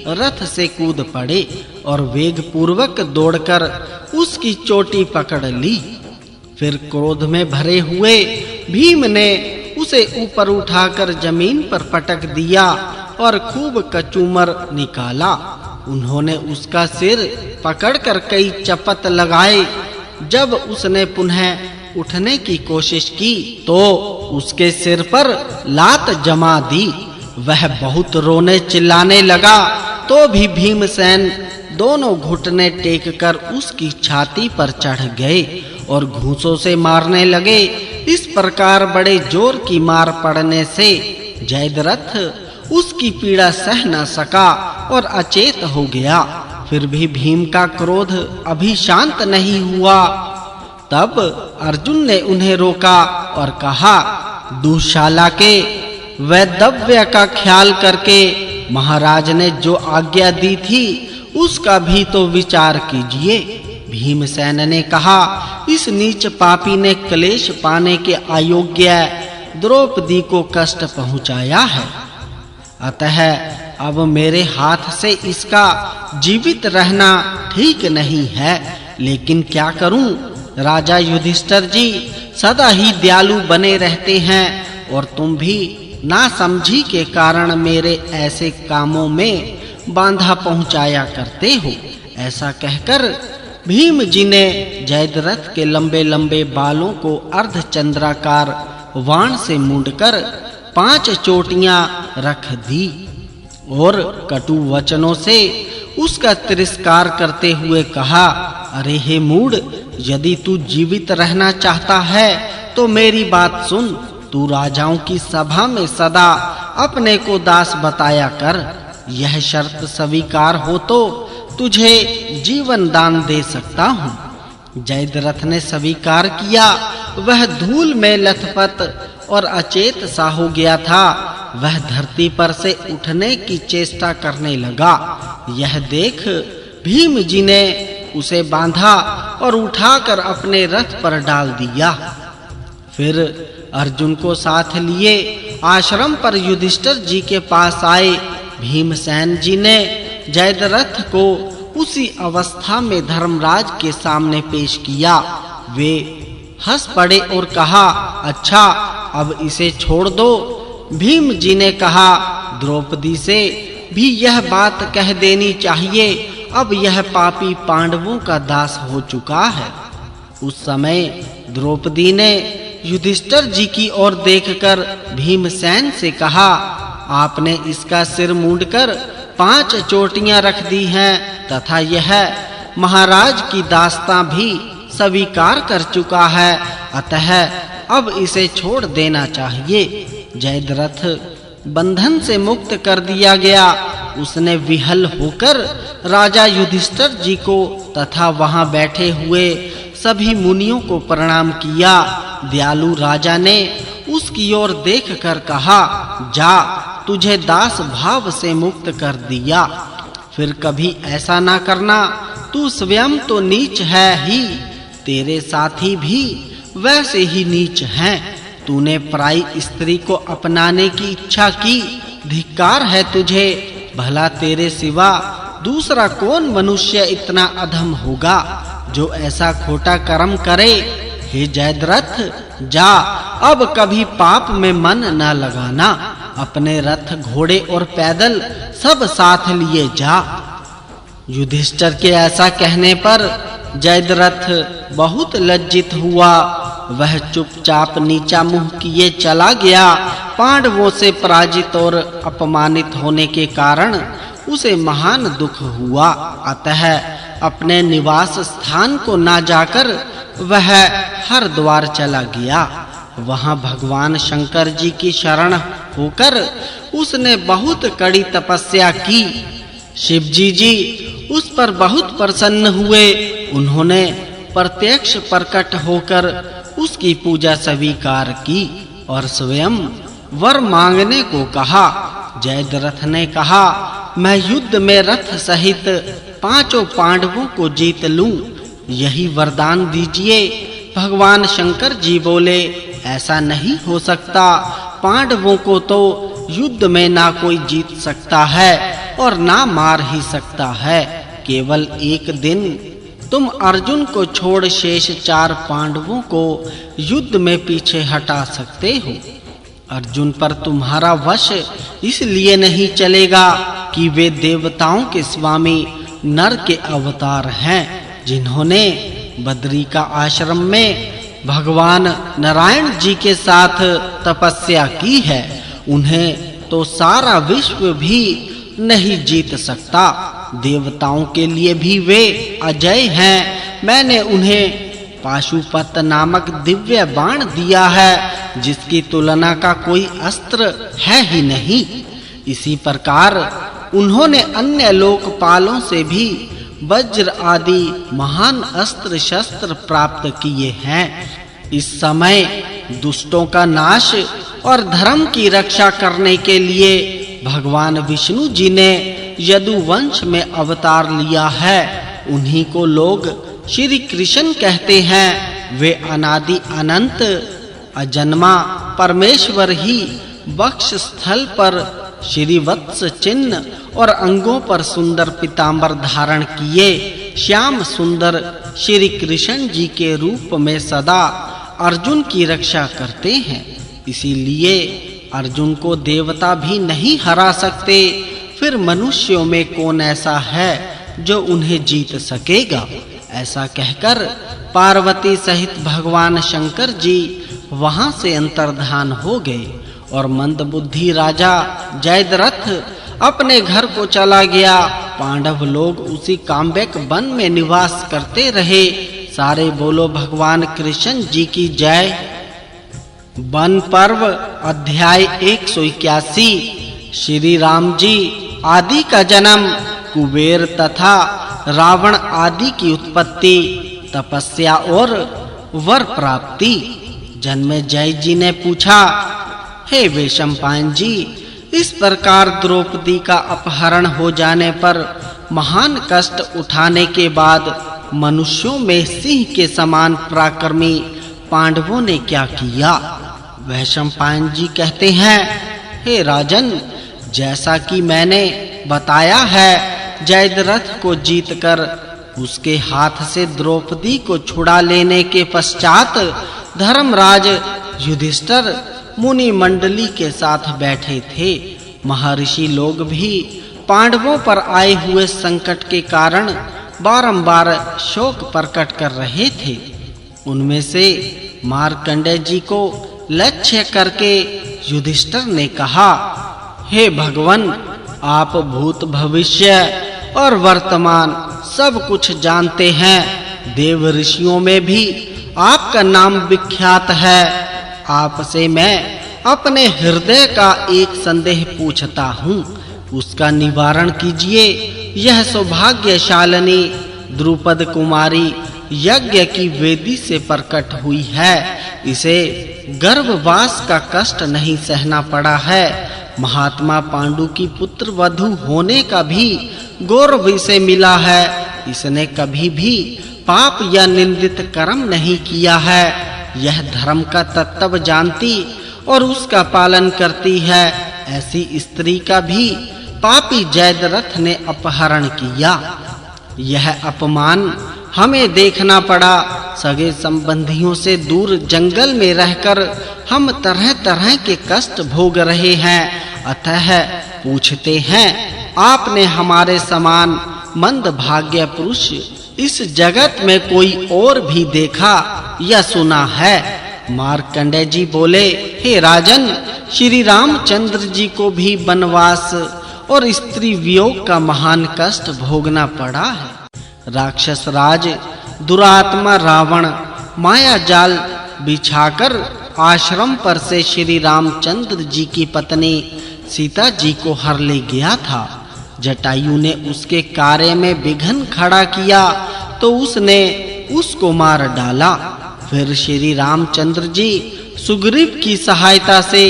रथ से कूद पड़े और वेग पूर्वक दौड़कर उसकी चोटी पकड़ ली। फिर क्रोध में भरे हुए भीम ने उसे ऊपर उठाकर जमीन पर पटक दिया और खूब कचूमर निकाला। उन्होंने उसका सिर पकड़कर कई चपत लगाए। जब उसने पुनः उठने की कोशिश की तो उसके सिर पर लात जमा दी। वह बहुत रोने चिल्लाने लगा तो भी भीमसेन दोनों घुटने टेक कर उसकी छाती पर चढ़ गए और घूंसों से मारने लगे। इस प्रकार बड़े जोर की मार पड़ने से जयद्रथ उसकी पीड़ा सह न सका और अचेत हो गया। फिर भी भीम का क्रोध अभी शांत नहीं हुआ। तब अर्जुन ने उन्हें रोका और कहा, दुशाला के वैदव्य का ख्याल करके महाराज ने जो आज्ञा दी थी उसका भी तो विचार कीजिए। भीमसेन ने कहा, इस नीच पापी ने क्लेश पाने के अयोग्य द्रौपदी को कष्ट पहुंचाया है। अतः अब मेरे हाथ से इसका जीवित रहना ठीक नहीं है। लेकिन क्या करूं? राजा युधिष्ठिर जी सदा ही दयालु बने रहते हैं और तुम भी नासमझी के कारण मेरे ऐसे कामों में बांधा पहुंचाया करते हो। ऐसा कहकर भीम जी ने जयद्रथ के लंबे-लंबे बालों को अर्धचंद्राकार वाण से मूंदकर 5 चोटियां रख दी और कटु वचनों से उसका तिरस्कार करते हुए कहा, अरे हे मूढ़, यदि तू जीवित रहना चाहता है तो मेरी बात सुन। तू राजाओं की सभा में सदा अपने को दास बताया कर। यह शर्त स्वीकार हो तो तुझे जीवन दान दे सकता हूँ। जयद्रथ ने स्वीकार किया। वह धूल में लथपथ और अचेत सा हो गया था। वह धरती पर से उठने की चेष्टा करने लगा। यह देख भीम जी ने उसे बांधा और उठाकर अपने रथ पर डाल दिया। फिर अर्जुन को साथ लिए आश्रम पर युधिष्ठिर जी के पास आए। भीमसेन जी ने जयद्रथ को उसी अवस्था में धर्मराज के सामने पेश किया। वे हंस पड़े और कहा, अच्छा अब इसे छोड़ दो। भीम जी ने कहा, द्रौपदी से भी यह बात कह देनी चाहिए, अब यह पापी पांडवों का दास हो चुका है। उस समय द्रौपदी ने युधिष्ठिर जी की ओर देखकर भीमसेन से कहा, आपने इसका सिर मूंदकर 5 चोटियां रख दी हैं तथा यह महाराज की दास्तां भी स्वीकार कर चुका है। अतः अब इसे छोड़ देना चाहिए। जयद्रथ बंधन से मुक्त कर दिया गया। उसने विहल होकर राजा युधिष्ठिर जी को तथा वहां बैठे हुए सभी मुनियों को प्रणाम किया। दयालु राजा ने उसकी ओर देखकर कहा, जा, तुझे दास भाव से मुक्त कर दिया। फिर कभी ऐसा ना करना। तू स्वयं तो नीच है ही, तेरे साथी भी वैसे ही नीच हैं। तूने पराई स्त्री को अपनाने की इच्छा की, धिक्कार है तुझे। भला तेरे सिवा दूसरा कौन मनुष्य इतना अधम होगा जो ऐसा खोटा कर्म करे। हे जयद्रथ, जा, अब कभी पाप में मन न लगाना। अपने रथ, घोड़े और पैदल सब साथ लिए जा। युधिष्ठिर के ऐसा कहने पर जयद्रथ बहुत लज्जित हुआ। वह चुपचाप नीचा मुंह किए चला गया। पांडवों से पराजित और अपमानित होने के कारण उसे महान दुख हुआ। अतः अपने निवास स्थान को ना जाकर वह हरिद्वार चला गया। वहां भगवान शंकर जी की शरण होकर उसने बहुत कड़ी तपस्या की। शिव जी उस पर बहुत प्रसन्न हुए। उन्होंने प्रत्यक्ष प्रकट होकर उसकी पूजा स्वीकार की और स्वयं वर मांगने को कहा। जयद्रथ ने कहा, मैं युद्ध में रथ सहित 5 पांडवों को जीत लूं, यही वरदान दीजिए। भगवान शंकर जी बोले, ऐसा नहीं हो सकता। पांडवों को तो युद्ध में ना कोई जीत सकता है और ना मार ही सकता है। केवल एक दिन तुम अर्जुन को छोड़ शेष 4 पांडवों को युद्ध में पीछे हटा सकते हो। अर्जुन पर तुम्हारा वश इसलिए नहीं चलेगा कि वे देवताओं के स्वामी नर के अवतार हैं, जिन्होंने बद्री का आश्रम में भगवान नारायण जी के साथ तपस्या की है। उन्हें तो सारा विश्व भी नहीं जीत सकता। देवताओं के लिए भी वे अजय हैं। मैंने उन्हें पाशुपत नामक दिव्य बाण दिया है, जिसकी तुलना का कोई अस्त्र है ही नहीं। इसी प्रकार उन्होंने अन्य लोकपालों से भी वज्र आदि महान अस्त्र शस्त्र प्राप्त किए हैं। इस समय दुष्टों का नाश और धर्म की रक्षा करने के लिए भगवान विष्णु जी ने यदुवंश में अवतार लिया है। उन्हीं को लोग श्री कृष्ण कहते हैं। वे अनादि अनंत अजन्मा परमेश्वर ही वक्ष स्थल पर श्रीवत्स चिन्ह और अंगों पर सुंदर पीतांबर धारण किए श्याम सुंदर श्री कृष्ण जी के रूप में सदा अर्जुन की रक्षा करते हैं। इसीलिए अर्जुन को देवता भी नहीं हरा सकते। फिर मनुष्यों में कौन ऐसा है जो उन्हें जीत सकेगा? ऐसा कहकर पार्वती सहित भगवान शंकर जी वहां से अंतर्धान हो गए और मंदबुद्धि राजा जयद्रथ अपने घर को चला गया। पांडव लोग उसी काम्बेक वन में निवास करते रहे। सारे बोलो भगवान कृष्ण जी की जय। वन पर्व अध्याय 181। श्री राम जी आदि का जन्म, कुबेर तथा रावण आदि की उत्पत्ति, तपस्या और वर प्राप्ति। जन्मेजय जी ने पूछा, हे वैशंपायन जी, इस प्रकार द्रौपदी का अपहरण हो जाने पर महान कष्ट उठाने के बाद मनुष्यों में सिंह के समान पराक्रमी पांडवों ने क्या किया? वैशंपायन जी कहते हैं, हे राजन, जैसा कि मैंने बताया है, जयद्रथ को जीतकर उसके हाथ से द्रौपदी को छुड़ा लेने के पश्चात धर्मराज युधिष्ठिर मुनि मंडली के साथ बैठे थे। महर्षि लोग भी पांडवों पर आए हुए संकट के कारण बारंबार शोक प्रकट कर रहे थे। उनमें से मार्कंडेय जी को लक्ष्य करके युधिष्ठिर ने कहा, हे भगवान, आप भूत भविष्य और वर्तमान सब कुछ जानते हैं। देव ऋषियों में भी आपका नाम विख्यात है। आपसे मैं अपने हृदय का एक संदेह पूछता हूँ, उसका निवारण कीजिए। यह सौभाग्यशालिनी द्रुपद कुमारी यज्ञ की वेदी से प्रकट हुई है। इसे गर्भवास का कष्ट नहीं सहना पड़ा है। महात्मा पांडु की पुत्र वधू होने का भी गौरव इसे मिला है। इसने कभी भी पाप या निंदित कर्म नहीं किया है। यह धर्म का तत्व जानती और उसका पालन करती है। ऐसी स्त्री का भी पापी जयद्रथ ने अपहरण किया। यह अपमान हमें देखना पड़ा। सगे संबंधियों से दूर जंगल में रहकर हम तरह-तरह के कष्ट भोग रहे हैं। अतः पूछते हैं, आपने हमारे समान मंदभाग्य पुरुष इस जगत में कोई और भी देखा या सुना है? मार्कंडेय जी बोले, हे राजन, श्री रामचंद्र जी को भी वनवास और स्त्री वियोग का महान कष्ट भोगना पड़ा है। राक्षस राज दुरात्मा रावण माया जाल बिछाकर आश्रम पर से श्री रामचंद्र जी की पत्नी सीता जी को हर ले गया था। जटायु ने उसके कार्य में विघ्न खड़ा किया तो उसने उसको मार डाला। फिर श्री रामचंद्र जी सुग्रीव की सहायता से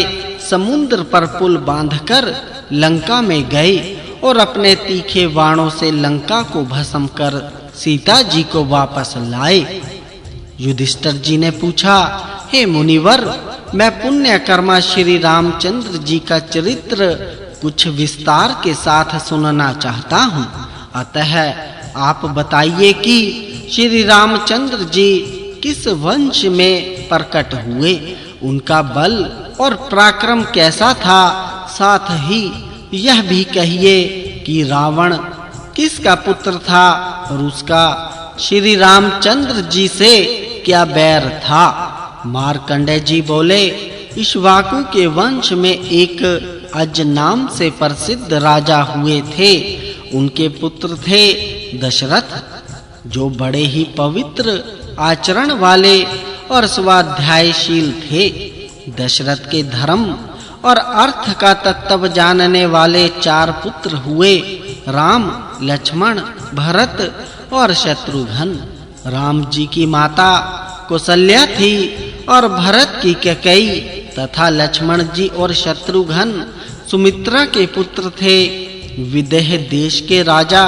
समुद्र पर पुल बांधकर लंका में गए और अपने तीखे बाणों से लंका को भस्म कर सीता जी को वापस लाए। युधिष्ठिर जी ने पूछा, हे मुनिवर, मैं पुण्यकर्मा श्री रामचंद्र जी का चरित्र कुछ विस्तार के साथ सुनना चाहता हूँ। अतः आप बताइए कि श्री रामचंद्र जी किस वंश में प्रकट हुए, उनका बल और पराक्रम कैसा था, साथ ही यह भी कहिए कि रावण किसका पुत्र था और उसका श्री रामचंद्र जी से क्या बैर था। मार्कंडेय जी बोले, इक्ष्वाकु के वंश में एक अज नाम से प्रसिद्ध राजा हुए थे। उनके पुत्र थे दशरथ, जो बड़े ही पवित्र आचरण वाले और स्वाध्यायशील थे। दशरथ के धर्म और अर्थ का तत्व जानने वाले 4 पुत्र हुए, राम, लक्ष्मण, भरत और शत्रुघ्न। राम जी की माता कौसल्या थी और भरत की कैकेयी तथा लक्ष्मण जी और शत्रुघ्न सुमित्रा के पुत्र थे। विदेह देश के राजा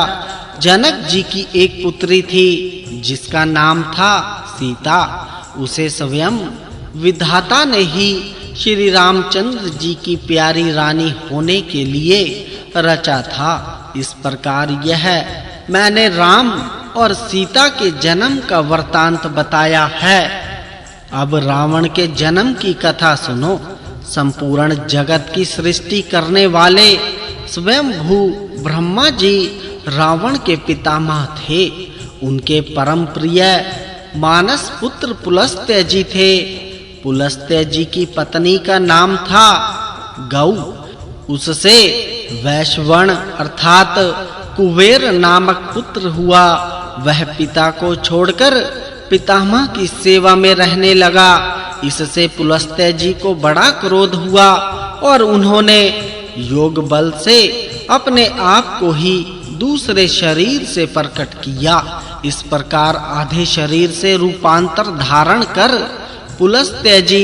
जनक जी की एक पुत्री थी जिसका नाम था सीता। उसे स्वयं विधाता ने ही श्री रामचंद्र जी की प्यारी रानी होने के लिए रचा था। इस प्रकार यह मैंने राम और सीता के जन्म का वृतांत बताया है। अब रावण के जन्म की कथा सुनो। संपूर्ण जगत की सृष्टि करने वाले स्वयं भू ब्रह्मा जी रावण के पितामह थे। उनके परम प्रिय मानस पुत्र पुलस्त्य जी थे। पुलस्त्य जी की पत्नी का नाम था गौ। उससे वैश्वण अर्थात कुबेर नामक पुत्र हुआ। वह पिता को छोड़कर पितामह की सेवा में रहने लगा। इससे पुलस्त्य जी को बड़ा क्रोध हुआ और उन्होंने योग बल से अपने आप को ही दूसरे शरीर से प्रकट किया। इस प्रकार आधे शरीर से रूपांतर धारण कर पुलस्त्य जी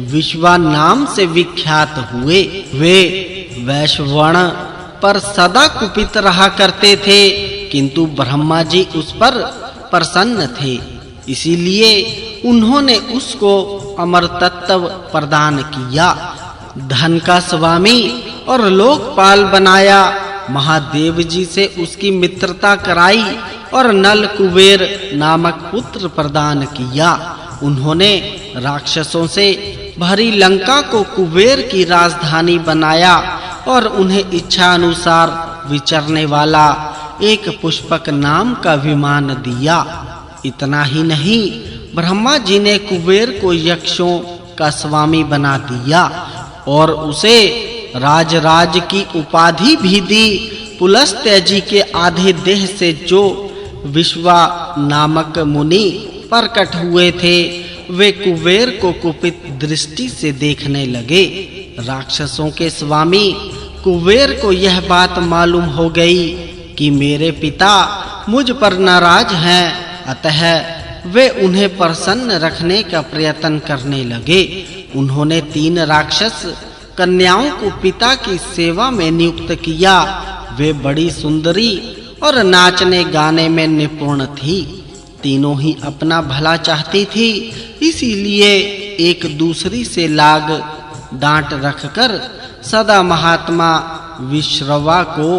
विश्वा नाम से विख्यात हुए। वे वैश्वण पर सदा कुपित रहा करते थे, किंतु ब्रह्मा जी उस पर प्रसन्न थे। इसीलिए उन्होंने उसको अमर तत्व प्रदान किया, धन का स्वामी और लोकपाल बनाया। महादेव जी से उसकी मित्रता कराई और नल कुबेर नामक पुत्र प्रदान किया। उन्होंने राक्षसों से भरी लंका को कुबेर की राजधानी बनाया और उन्हें इच्छा अनुसार विचरने वाला एक पुष्पक नाम का विमान दिया। इतना ही नहीं, ब्रह्मा जी ने कुबेर को यक्षों का स्वामी बना दिया और उसे राज की उपाधि भी दी। पुलस्त्य जी के आधे देह से जो विश्वा नामक मुनि प्रकट हुए थे, वे कुबेर को कुपित दृष्टि से देखने लगे। राक्षसों के स्वामी कुबेर को यह बात मालूम हो गई कि मेरे पिता मुझ पर नाराज हैं, अतः वे उन्हें प्रसन्न रखने का प्रयत्न करने लगे। उन्होंने 3 राक्षस कन्याओं को पिता की सेवा में नियुक्त किया। वे बड़ी सुंदरी और नाचने गाने में निपुण थी। तीनों ही अपना भला चाहती थी, इसीलिए एक दूसरी से लाग डांट रखकर सदा महात्मा विश्रवा को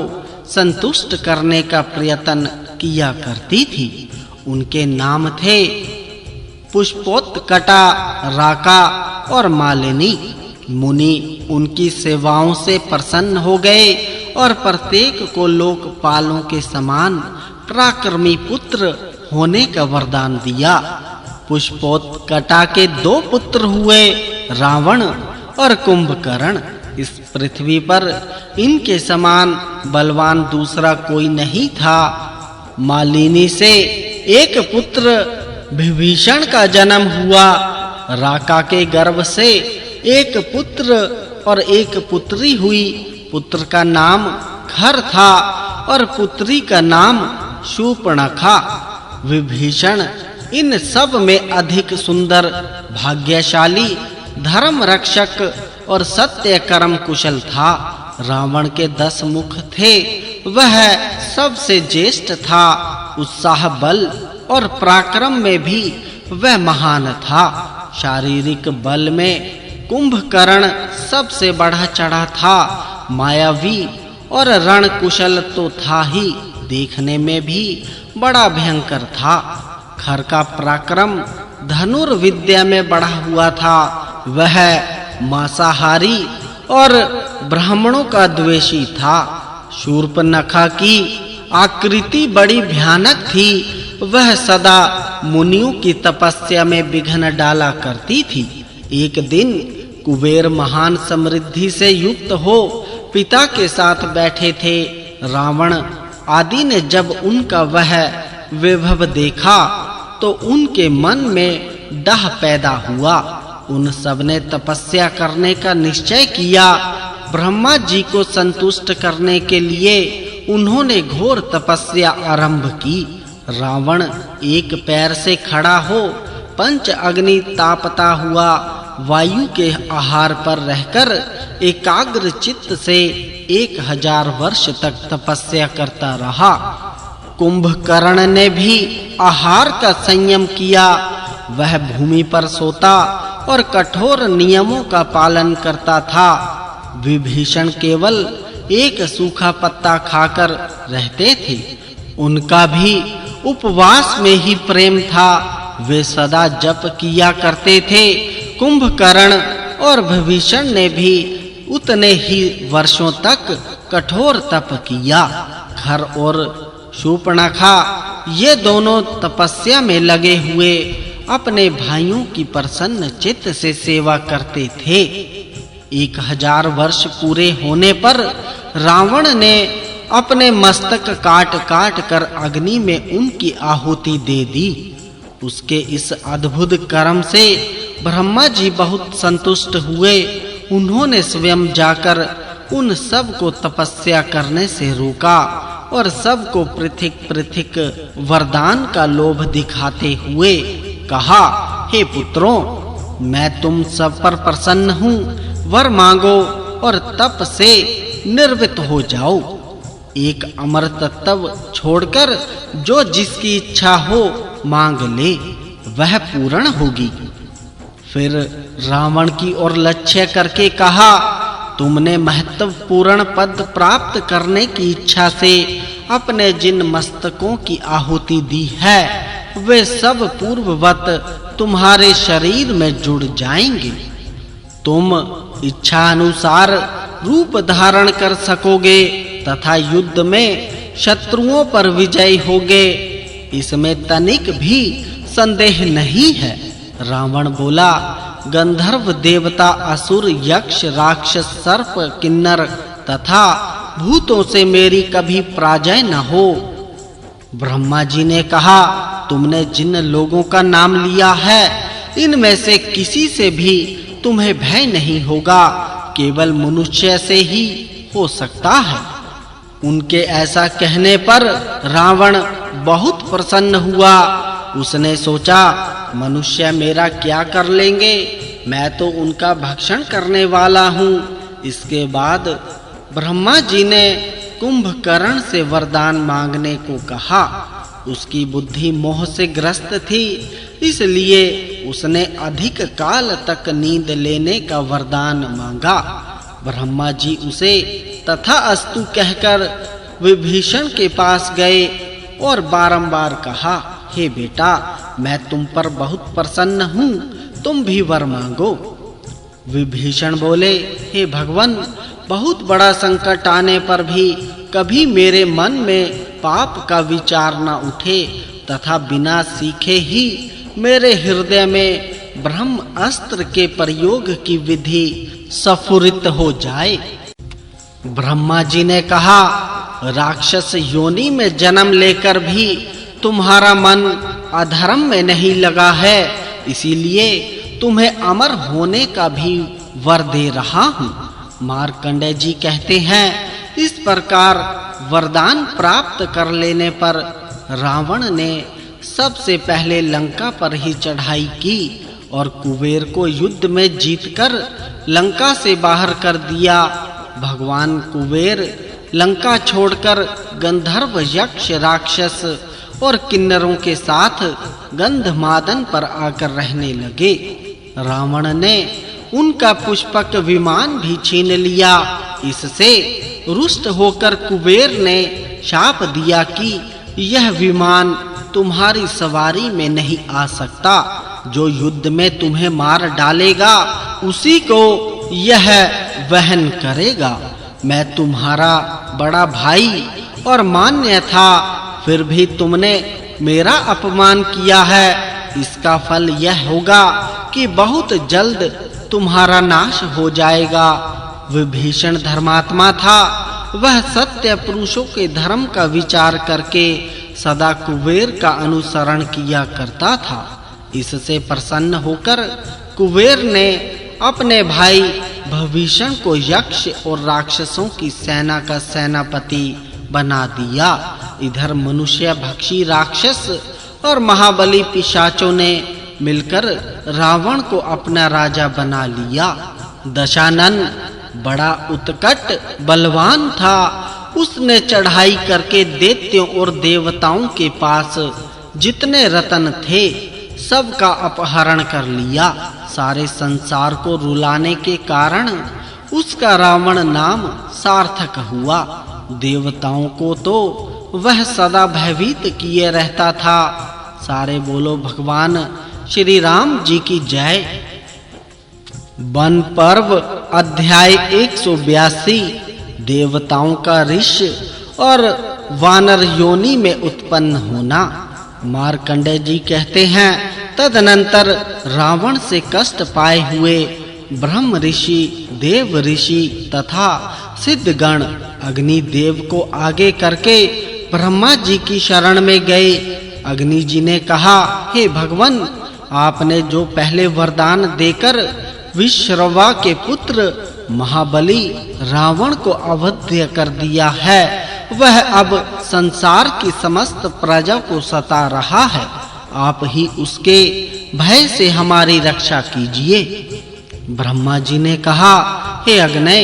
संतुष्ट करने का प्रयत्न किया करती थी। उनके नाम थे पुष्पोत्कटा, राका और मालिनी। मुनि उनकी सेवाओं से प्रसन्न हो गए और प्रत्येक को लोकपालों के समान पराक्रमी पुत्र होने का वरदान दिया। पुष्पोत्कटा के 2 पुत्र हुए, रावण और कुंभकर्ण। इस पृथ्वी पर इनके समान बलवान दूसरा कोई नहीं था। मालिनी से एक पुत्र विभीषण का जन्म हुआ। राका के गर्भ से एक पुत्र और एक पुत्री हुई। पुत्र का नाम खर था और पुत्री का नाम शूर्पणखा। विभीषण इन सब में अधिक सुंदर, भाग्यशाली, धर्म रक्षक और सत्य कर्म कुशल था। रावण के 10 मुख थे, वह सबसे ज्येष्ठ था। उत्साह, बल और पराक्रम में भी वह महान था। शारीरिक बल में कुंभकर्ण सबसे बढ़ा चढ़ा था। मायावी और रण कुशल तो था ही, देखने में भी बड़ा भयंकर था। खर का पराक्रम धनुर्विद्या में बढ़ा हुआ था। वह मांसाहारी और ब्राह्मणों का द्वेषी था। शूर्पणखा की आकृति बड़ी भयानक थी। वह सदा मुनियों की तपस्या में विघ्न डाला करती थी। एक दिन कुबेर महान समृद्धि से युक्त हो पिता के साथ बैठे थे। रावण आदि ने जब उनका वह वैभव देखा तो उनके मन में डाह पैदा हुआ। उन सब ने तपस्या करने का निश्चय किया। ब्रह्मा जी को संतुष्ट करने के लिए उन्होंने घोर तपस्या आरंभ की। रावण एक पैर से खड़ा हो पंच अग्नि तापता हुआ वायु के आहार पर रहकर एकाग्र चित्त से 1000 वर्ष तक तपस्या करता रहा। कुंभकर्ण ने भी आहार का संयम किया। वह भूमि पर सोता और कठोर नियमों का पालन करता था। विभीषण केवल एक सूखा पत्ता खाकर रहते थे। उनका भी उपवास में ही प्रेम था। वे सदा जप किया करते थे। कुंभकर्ण और विभीषण ने भी उतने ही वर्षों तक कठोर तप किया। खर और शूर्पणखा ये दोनों तपस्या में लगे हुए अपने भाइयों की प्रसन्न चित्त से सेवा करते थे। 1000 वर्ष पूरे होने पर रावण ने अपने मस्तक काट-काट कर अग्नि में उनकी आहुति दे दी। उसके इस अद्भुत कर्म से ब्रह्मा जी बहुत संतुष्ट हुए। उन्होंने स्वयं जाकर उन सब को तपस्या करने से रोका और सबको पृथक-पृथक वरदान का लोभ दिखाते हुए कहा, हे पुत्रों, मैं तुम सब पर प्रसन्न हूँ। वर मांगो और तप से निर्वृत हो जाओ। एक अमर तत्व छोड़कर जो जिसकी इच्छा हो मांग ले, वह पूर्ण होगी। फिर रावण की ओर लक्ष्य करके कहा, तुमने महत्वपूर्ण पद प्राप्त करने की इच्छा से अपने जिन मस्तकों की आहुति दी है, वे सब पूर्ववत तुम्हारे शरीर में जुड़ जाएंगे। तुम इच्छा अनुसार रूप धारण कर सकोगे तथा युद्ध में शत्रुओं पर विजयी होगे, इसमें तनिक भी संदेह नहीं है। रावण बोला, गंधर्व, देवता, असुर, यक्ष, राक्षस, सर्प, किन्नर तथा भूतों से मेरी कभी पराजय न हो। ब्रह्मा जी ने कहा, तुमने जिन लोगों का नाम लिया है, इनमें से किसी से भी तुम्हें भय नहीं होगा, केवल मनुष्य से ही हो सकता है। उनके ऐसा कहने पर रावण बहुत प्रसन्न हुआ। उसने सोचा, मनुष्य मेरा क्या कर लेंगे, मैं तो उनका भक्षण करने वाला हूँ। इसके बाद ब्रह्मा जी ने कुंभकर्ण से वरदान मांगने को कहा। उसकी बुद्धि मोह से ग्रस्त थी, इसलिए उसने अधिक काल तक नींद लेने का वरदान मांगा। ब्रह्मा जी उसे तथास्तु कहकर विभीषण के पास गए और बारंबार कहा, हे बेटा, मैं तुम पर बहुत प्रसन्न हूँ, तुम भी वर मांगो। विभीषण बोले, हे भगवान, बहुत बड़ा संकट आने पर भी कभी मेरे मन में पाप का विचार न उठे तथा बिना सीखे ही मेरे हृदय में ब्रह्म अस्त्र के प्रयोग की विधि स्फुरित हो जाए। ब्रह्मा जी ने कहा, राक्षस योनि में जन्म लेकर भी तुम्हारा मन अधर्म में नहीं लगा है, इसीलिए तुम्हें अमर होने का भी वर दे रहा हूँ। मार्कंडेय जी कहते हैं, इस प्रकार वरदान प्राप्त कर लेने पर रावण ने सबसे पहले लंका पर ही चढ़ाई की और कुबेर को युद्ध में जीतकर लंका से बाहर कर दिया। भगवान कुबेर लंका छोड़कर गंधर्व, यक्ष, राक्षस और किन्नरों के साथ गंधमादन पर आकर रहने लगे। रावण ने उनका पुष्पक विमान भी छीन लिया। इससे रुष्ट होकर कुबेर ने शाप दिया कि यह विमान तुम्हारी सवारी में नहीं आ सकता। जो युद्ध में तुम्हें मार डालेगा उसी को यह वहन करेगा। मैं तुम्हारा बड़ा भाई और मान्य था, फिर भी तुमने मेरा अपमान किया है। इसका फल यह होगा कि बहुत जल्द तुम्हारा नाश हो जाएगा। विभीषण धर्मात्मा था, वह सत्य पुरुषों के धर्म का विचार करके सदा कुबेर का अनुसरण किया करता था। इससे प्रसन्न होकर कुबेर ने अपने भाई विभीषण को यक्ष और राक्षसों की सेना का सेनापति बना दिया। इधर मनुष्य भक्षी राक्षस और महाबली पिशाचों ने मिलकर रावण को अपना राजा बना लिया। दशानन बड़ा उत्कट बलवान था। उसने चढ़ाई करके दैत्यों और देवताओं के पास जितने रत्न थे सबका अपहरण कर लिया। सारे संसार को रुलाने के कारण उसका रावण नाम सार्थक हुआ। देवताओं को तो वह सदा भयभीत किए रहता था। सारे बोलो भगवान श्री राम जी की जय। वन पर्व अध्याय 182। देवताओं का ऋष और वानर योनि में उत्पन्न होना। मार्कंडेय जी कहते हैं, तदनंतर रावण से कष्ट पाए हुए ब्रह्म ऋषि, देव ऋषि तथा सिद्धगण अग्नि देव को आगे करके ब्रह्मा जी की शरण में गए। अग्नि जी ने कहा, हे भगवान, आपने जो पहले वरदान देकर विश्रवा के पुत्र महाबली रावण को अवध्य कर दिया है, वह अब संसार की समस्त प्रजा को सता रहा है। आप ही उसके भय से हमारी रक्षा कीजिए। ब्रह्मा जी ने कहा, हे अग्नि,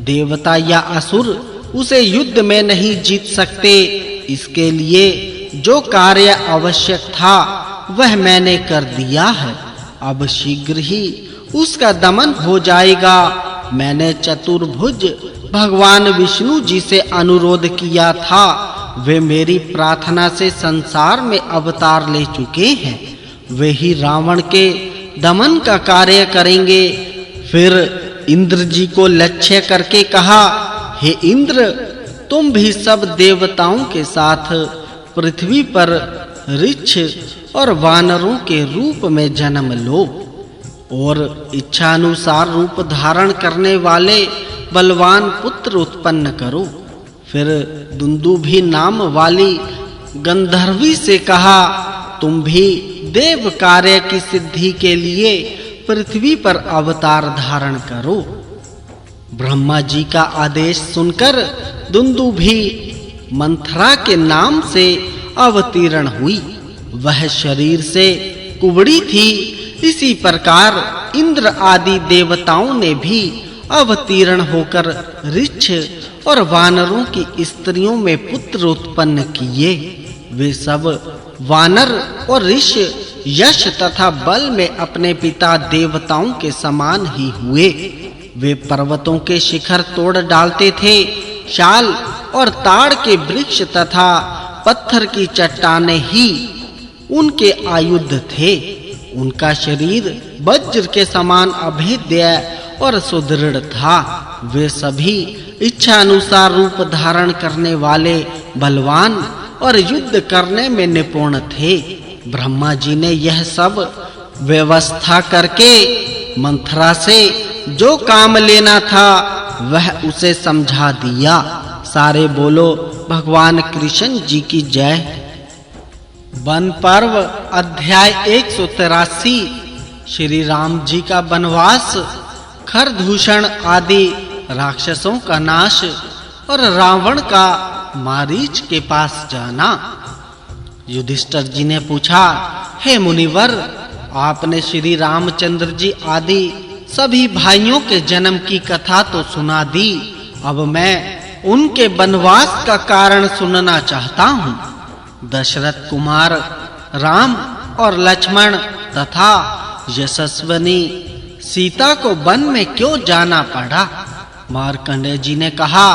देवता या असुर उसे युद्ध में नहीं जीत सकते। इसके लिए जो कार्य आवश्यक था वह मैंने कर दिया है। अब शीघ्र ही उसका दमन हो जाएगा। मैंने चतुर्भुज भगवान विष्णु जी से अनुरोध किया था, वे मेरी प्रार्थना से संसार में अवतार ले चुके हैं। वे ही रावण के दमन का कार्य करेंगे। फिर इंद्र जी को लक्ष्य करके कहा, हे इंद्र, तुम भी सब देवताओं के साथ पृथ्वी पर ऋक्ष और वानरों के रूप में जन्म लो और इच्छानुसार रूप धारण करने वाले बलवान पुत्र उत्पन्न करो। फिर दुंदुभी नाम वाली गंधर्वी से कहा, तुम भी देव कार्य की सिद्धि के लिए पृथ्वी पर अवतार धारण करो। ब्रह्मा जी का आदेश सुनकर दुंदुभी मंथरा के नाम से अवतीर्ण हुई। वह शरीर से कुबड़ी थी। इसी प्रकार इंद्र आदि देवताओं ने भी अवतीर्ण होकर ऋक्ष और वानरों की स्त्रियों में पुत्र उत्पन्न किए। वे सब वानर और ऋष यश तथा बल में अपने पिता देवताओं के समान ही हुए। वे पर्वतों के शिखर तोड़ डालते थे। शाल और ताड़ के वृक्ष तथा पत्थर की चट्टानें ही उनके आयुध थे। उनका शरीर वज्र के समान अभेद्य और सुदृढ़ था। वे सभी इच्छा अनुसार रूप धारण करने वाले बलवान और युद्ध करने में निपुण थे। ब्रह्मा जी ने यह सब व्यवस्था करके मंथरा से जो काम लेना था वह उसे समझा दिया। सारे बोलो भगवान कृष्ण जी की जय। वन पर्व अध्याय 183 श्री राम जी का वनवास, खरदूषण आदि राक्षसों का नाश और रावण का मारीच के पास जाना। युधिष्ठिर जी ने पूछा, हे मुनिवर, आपने श्री रामचंद्र जी आदि सभी भाइयों के जन्म की कथा तो सुना दी, अब मैं उनके वनवास का कारण सुनना चाहता हूँ। दशरथ कुमार राम और लक्ष्मण तथा यशस्विनी सीता को वन में क्यों जाना पड़ा? मार्कंडेय जी ने कहा,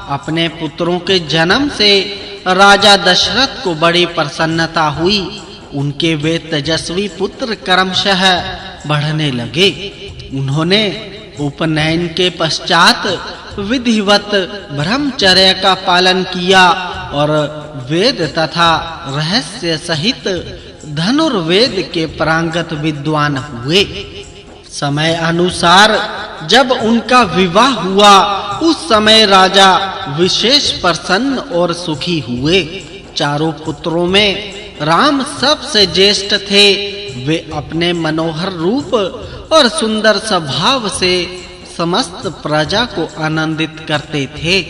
अपने पुत्रों के जन्म से राजा दशरथ को बड़ी प्रसन्नता हुई। उनके वे तेजस्वी पुत्र क्रमशः बढ़ने लगे। उन्होंने उपनयन के पश्चात विधिवत ब्रह्मचर्य का पालन किया और वेद तथा रहस्य सहित धनुर्वेद के पारंगत विद्वान हुए। समय अनुसार जब उनका विवाह हुआ, उस समय राजा विशेष प्रसन्न और सुखी हुए। चारों पुत्रों में राम सबसे ज्येष्ठ थे। वे अपने मनोहर रूप और सुंदर स्वभाव से समस्त प्रजा को आनंदित करते थे।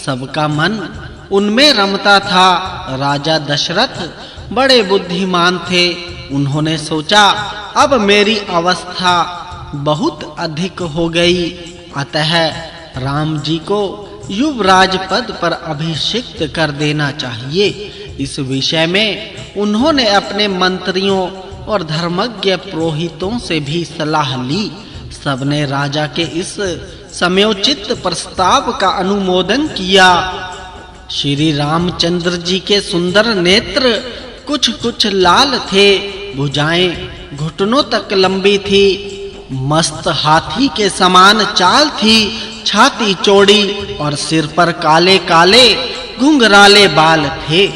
सबका मन उनमें रमता था। राजा दशरथ बड़े बुद्धिमान थे। उन्होंने सोचा, अब मेरी अवस्था बहुत अधिक हो गई, अतः राम जी को युवराज पद पर अभिषिक्त कर देना चाहिए। इस विषय में उन्होंने अपने मंत्रियों और धर्मज्ञ पुरोहितों से भी सलाह ली। सबने राजा के इस समयोचित प्रस्ताव का अनुमोदन किया। श्री रामचंद्र जी के सुंदर नेत्र कुछ लाल थे, भुजाएं घुटनों तक लंबी थी, मस्त हाथी के समान चाल थी, छाती चौड़ी और सिर पर काले-काले घुंघराले बाल थे।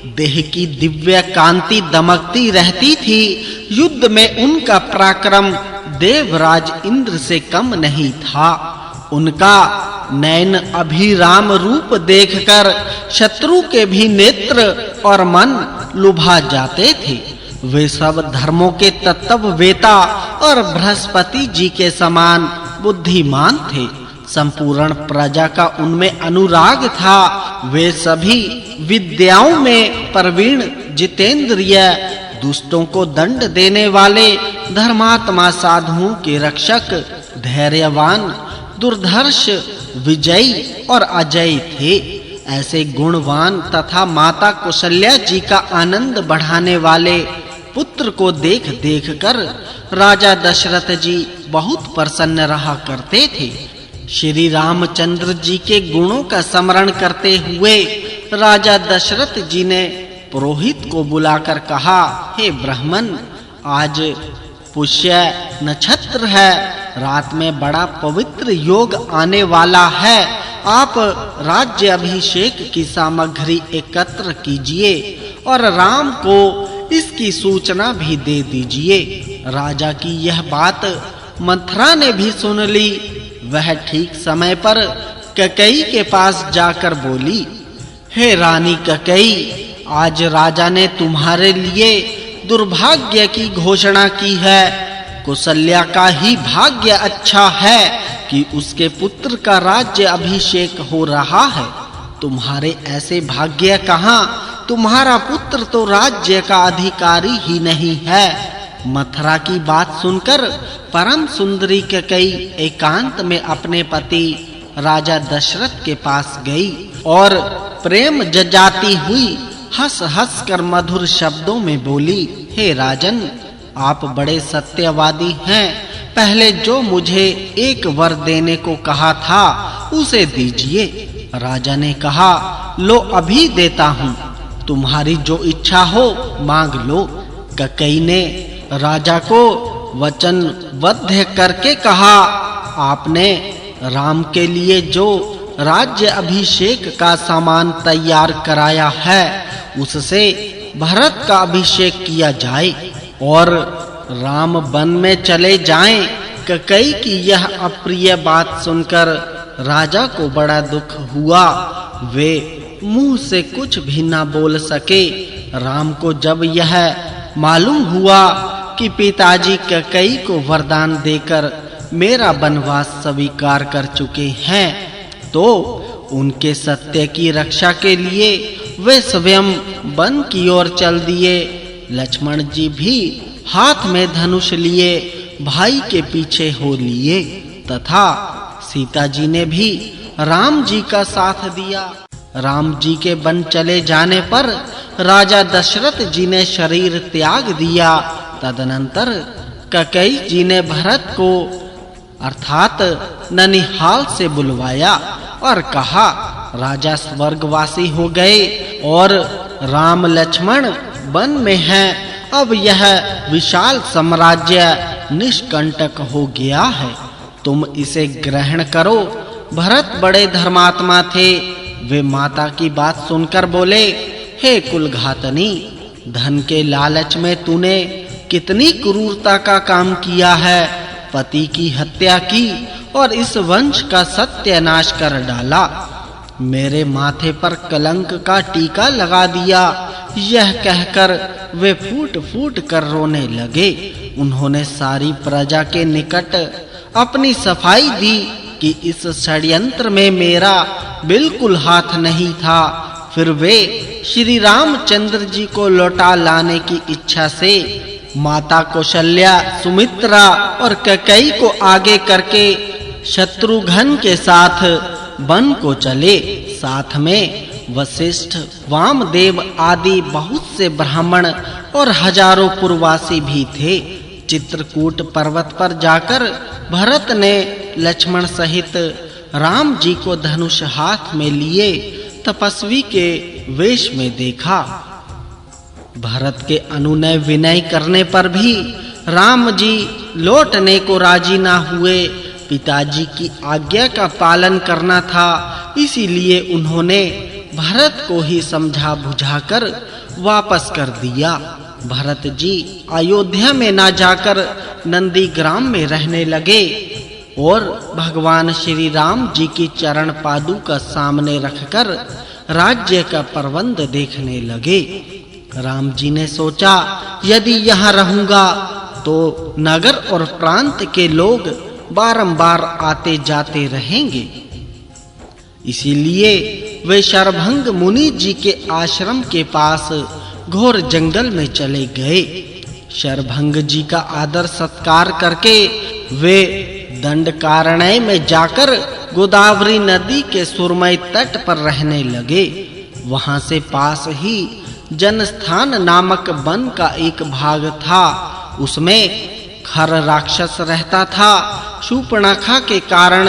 देह की दिव्य कांति दमकती रहती थी। युद्ध में उनका पराक्रम देवराज इंद्र से कम नहीं था। उनका नयन अभिराम रूप देखकर शत्रु के भी नेत्र और मन लुभा जाते थे। वे सब धर्मों के तत्ववेता और बृहस्पति जी के समान बुद्धिमान थे। संपूर्ण प्रजा का उनमें अनुराग था। वे सभी विद्याओं में प्रवीण, जितेंद्रिय, दुष्टों को दंड देने वाले, धर्मात्मा साधुओं के रक्षक, धैर्यवान, दुर्धर्ष, विजयी और अजय थे। ऐसे गुणवान तथा माता कौशल्या जी का आनंद बढ़ाने वाले पुत्र को देख कर राजा दशरथ जी बहुत प्रसन्न रहा करते थे। श्री रामचंद्र जी के गुणों का स्मरण करते हुए राजा दशरथ जी ने पुरोहित को बुलाकर कहा, हे ब्राह्मण, आज पुष्य नक्षत्र है। रात में बड़ा पवित्र योग आने वाला है। आप राज्य अभिषेक की सामग्री एकत्र कीजिए और राम को इसकी सूचना भी दे दीजिए। राजा की यह बात मथुरा ने भी सुन ली। वह ठीक समय पर कैकेयी के पास जाकर बोली, हे रानी कैकेयी, आज राजा ने तुम्हारे लिए दुर्भाग्य की घोषणा की है। कौशल्या का ही भाग्य अच्छा है कि उसके पुत्र का राज्य अभिषेक हो रहा है। तुम्हारे ऐसे भाग्य कहाँ? तुम्हारा पुत्र तो राज्य का अधिकारी ही नहीं है। मथुरा की बात सुनकर परम सुंदरी कैकेयी एकांत में अपने पति राजा दशरथ के पास गई और प्रेम जजाती हुई हंस कर मधुर शब्दों में बोली, हे राजन, आप बड़े सत्यवादी हैं। पहले जो मुझे एक वर देने को कहा था उसे दीजिए। राजा ने कहा, लो अभी देता हूँ, तुम्हारी जो इच्छा हो मांग लो। कैकेयी ने राजा को वचनबद्ध करके कहा, आपने राम के लिए जो राज्य अभिषेक का सामान तैयार कराया है उससे भरत का अभिषेक किया जाए और राम वन में चले जाएं। कैकेयी की यह अप्रिय बात सुनकर राजा को बड़ा दुख हुआ। वे मुंह से कुछ भी न बोल सके। राम को जब यह मालूम हुआ कि पिताजी कैकेयी को वरदान देकर मेरा वनवास स्वीकार कर चुके हैं, तो उनके सत्य की रक्षा के लिए वे स्वयं वन की ओर चल दिए। लक्ष्मण जी भी हाथ में धनुष लिए भाई के पीछे हो लिए तथा सीता जी ने भी राम जी का साथ दिया। राम जी के वन चले जाने पर राजा दशरथ जी ने शरीर त्याग दिया। तदनंतर कैकेयी जी ने भरत को अर्थात ननिहाल से बुलवाया और कहा, राजा स्वर्गवासी हो गए और राम लक्ष्मण वन में हैं। अब यह विशाल साम्राज्य निष्कंटक हो गया है, तुम इसे ग्रहण करो। भरत बड़े धर्मात्मा थे। वे माता की बात सुनकर बोले, हे कुलघातनी, धन के लालच में तूने कितनी क्रूरता का काम किया है। पति की हत्या की और इस वंश का सत्यानाश कर डाला। मेरे माथे पर कलंक का टीका लगा दिया। यह कहकर वे फूट-फूट कर रोने लगे। उन्होंने सारी प्रजा के निकट अपनी सफाई दी कि इस षड्यंत्र में मेरा बिल्कुल हाथ नहीं था। फिर वे श्री रामचंद्र जी को लौटा लाने की इच्छा से माता कौशल्या, सुमित्रा और कैकेयी को आगे करके शत्रुघ्न के साथ वन को चले। साथ में वशिष्ठ, वामदेव आदि बहुत से ब्राह्मण और हजारों पुरवासी भी थे। चित्रकूट पर्वत पर जाकर भरत ने लक्ष्मण सहित राम जी को धनुष हाथ में लिए तपस्वी के वेश में देखा। भरत के अनुनय विनय करने पर भी राम जी लौटने को राजी ना हुए। पिताजी की आज्ञा का पालन करना था, इसीलिए उन्होंने भरत को ही समझा बुझाकर वापस कर दिया। भरत जी अयोध्या में ना जाकर नंदीग्राम में रहने लगे और भगवान श्री राम जी की चरण पादुका सामने रखकर राज्य का प्रबंध देखने लगे। राम जी ने सोचा, यदि यहाँ रहूंगा तो नगर और प्रांत के लोग बारंबार आते जाते रहेंगे। इसीलिए वे शरभंग मुनि जी के आश्रम के पास घोर जंगल में चले गए। शरभंग जी का आदर सत्कार करके वे दंडकारण्य में जाकर गोदावरी नदी के सुरमय तट पर रहने लगे। वहां से पास ही जनस्थान नामक वन का एक भाग था। उसमें खर राक्षस रहता था। शूर्पणखा के कारण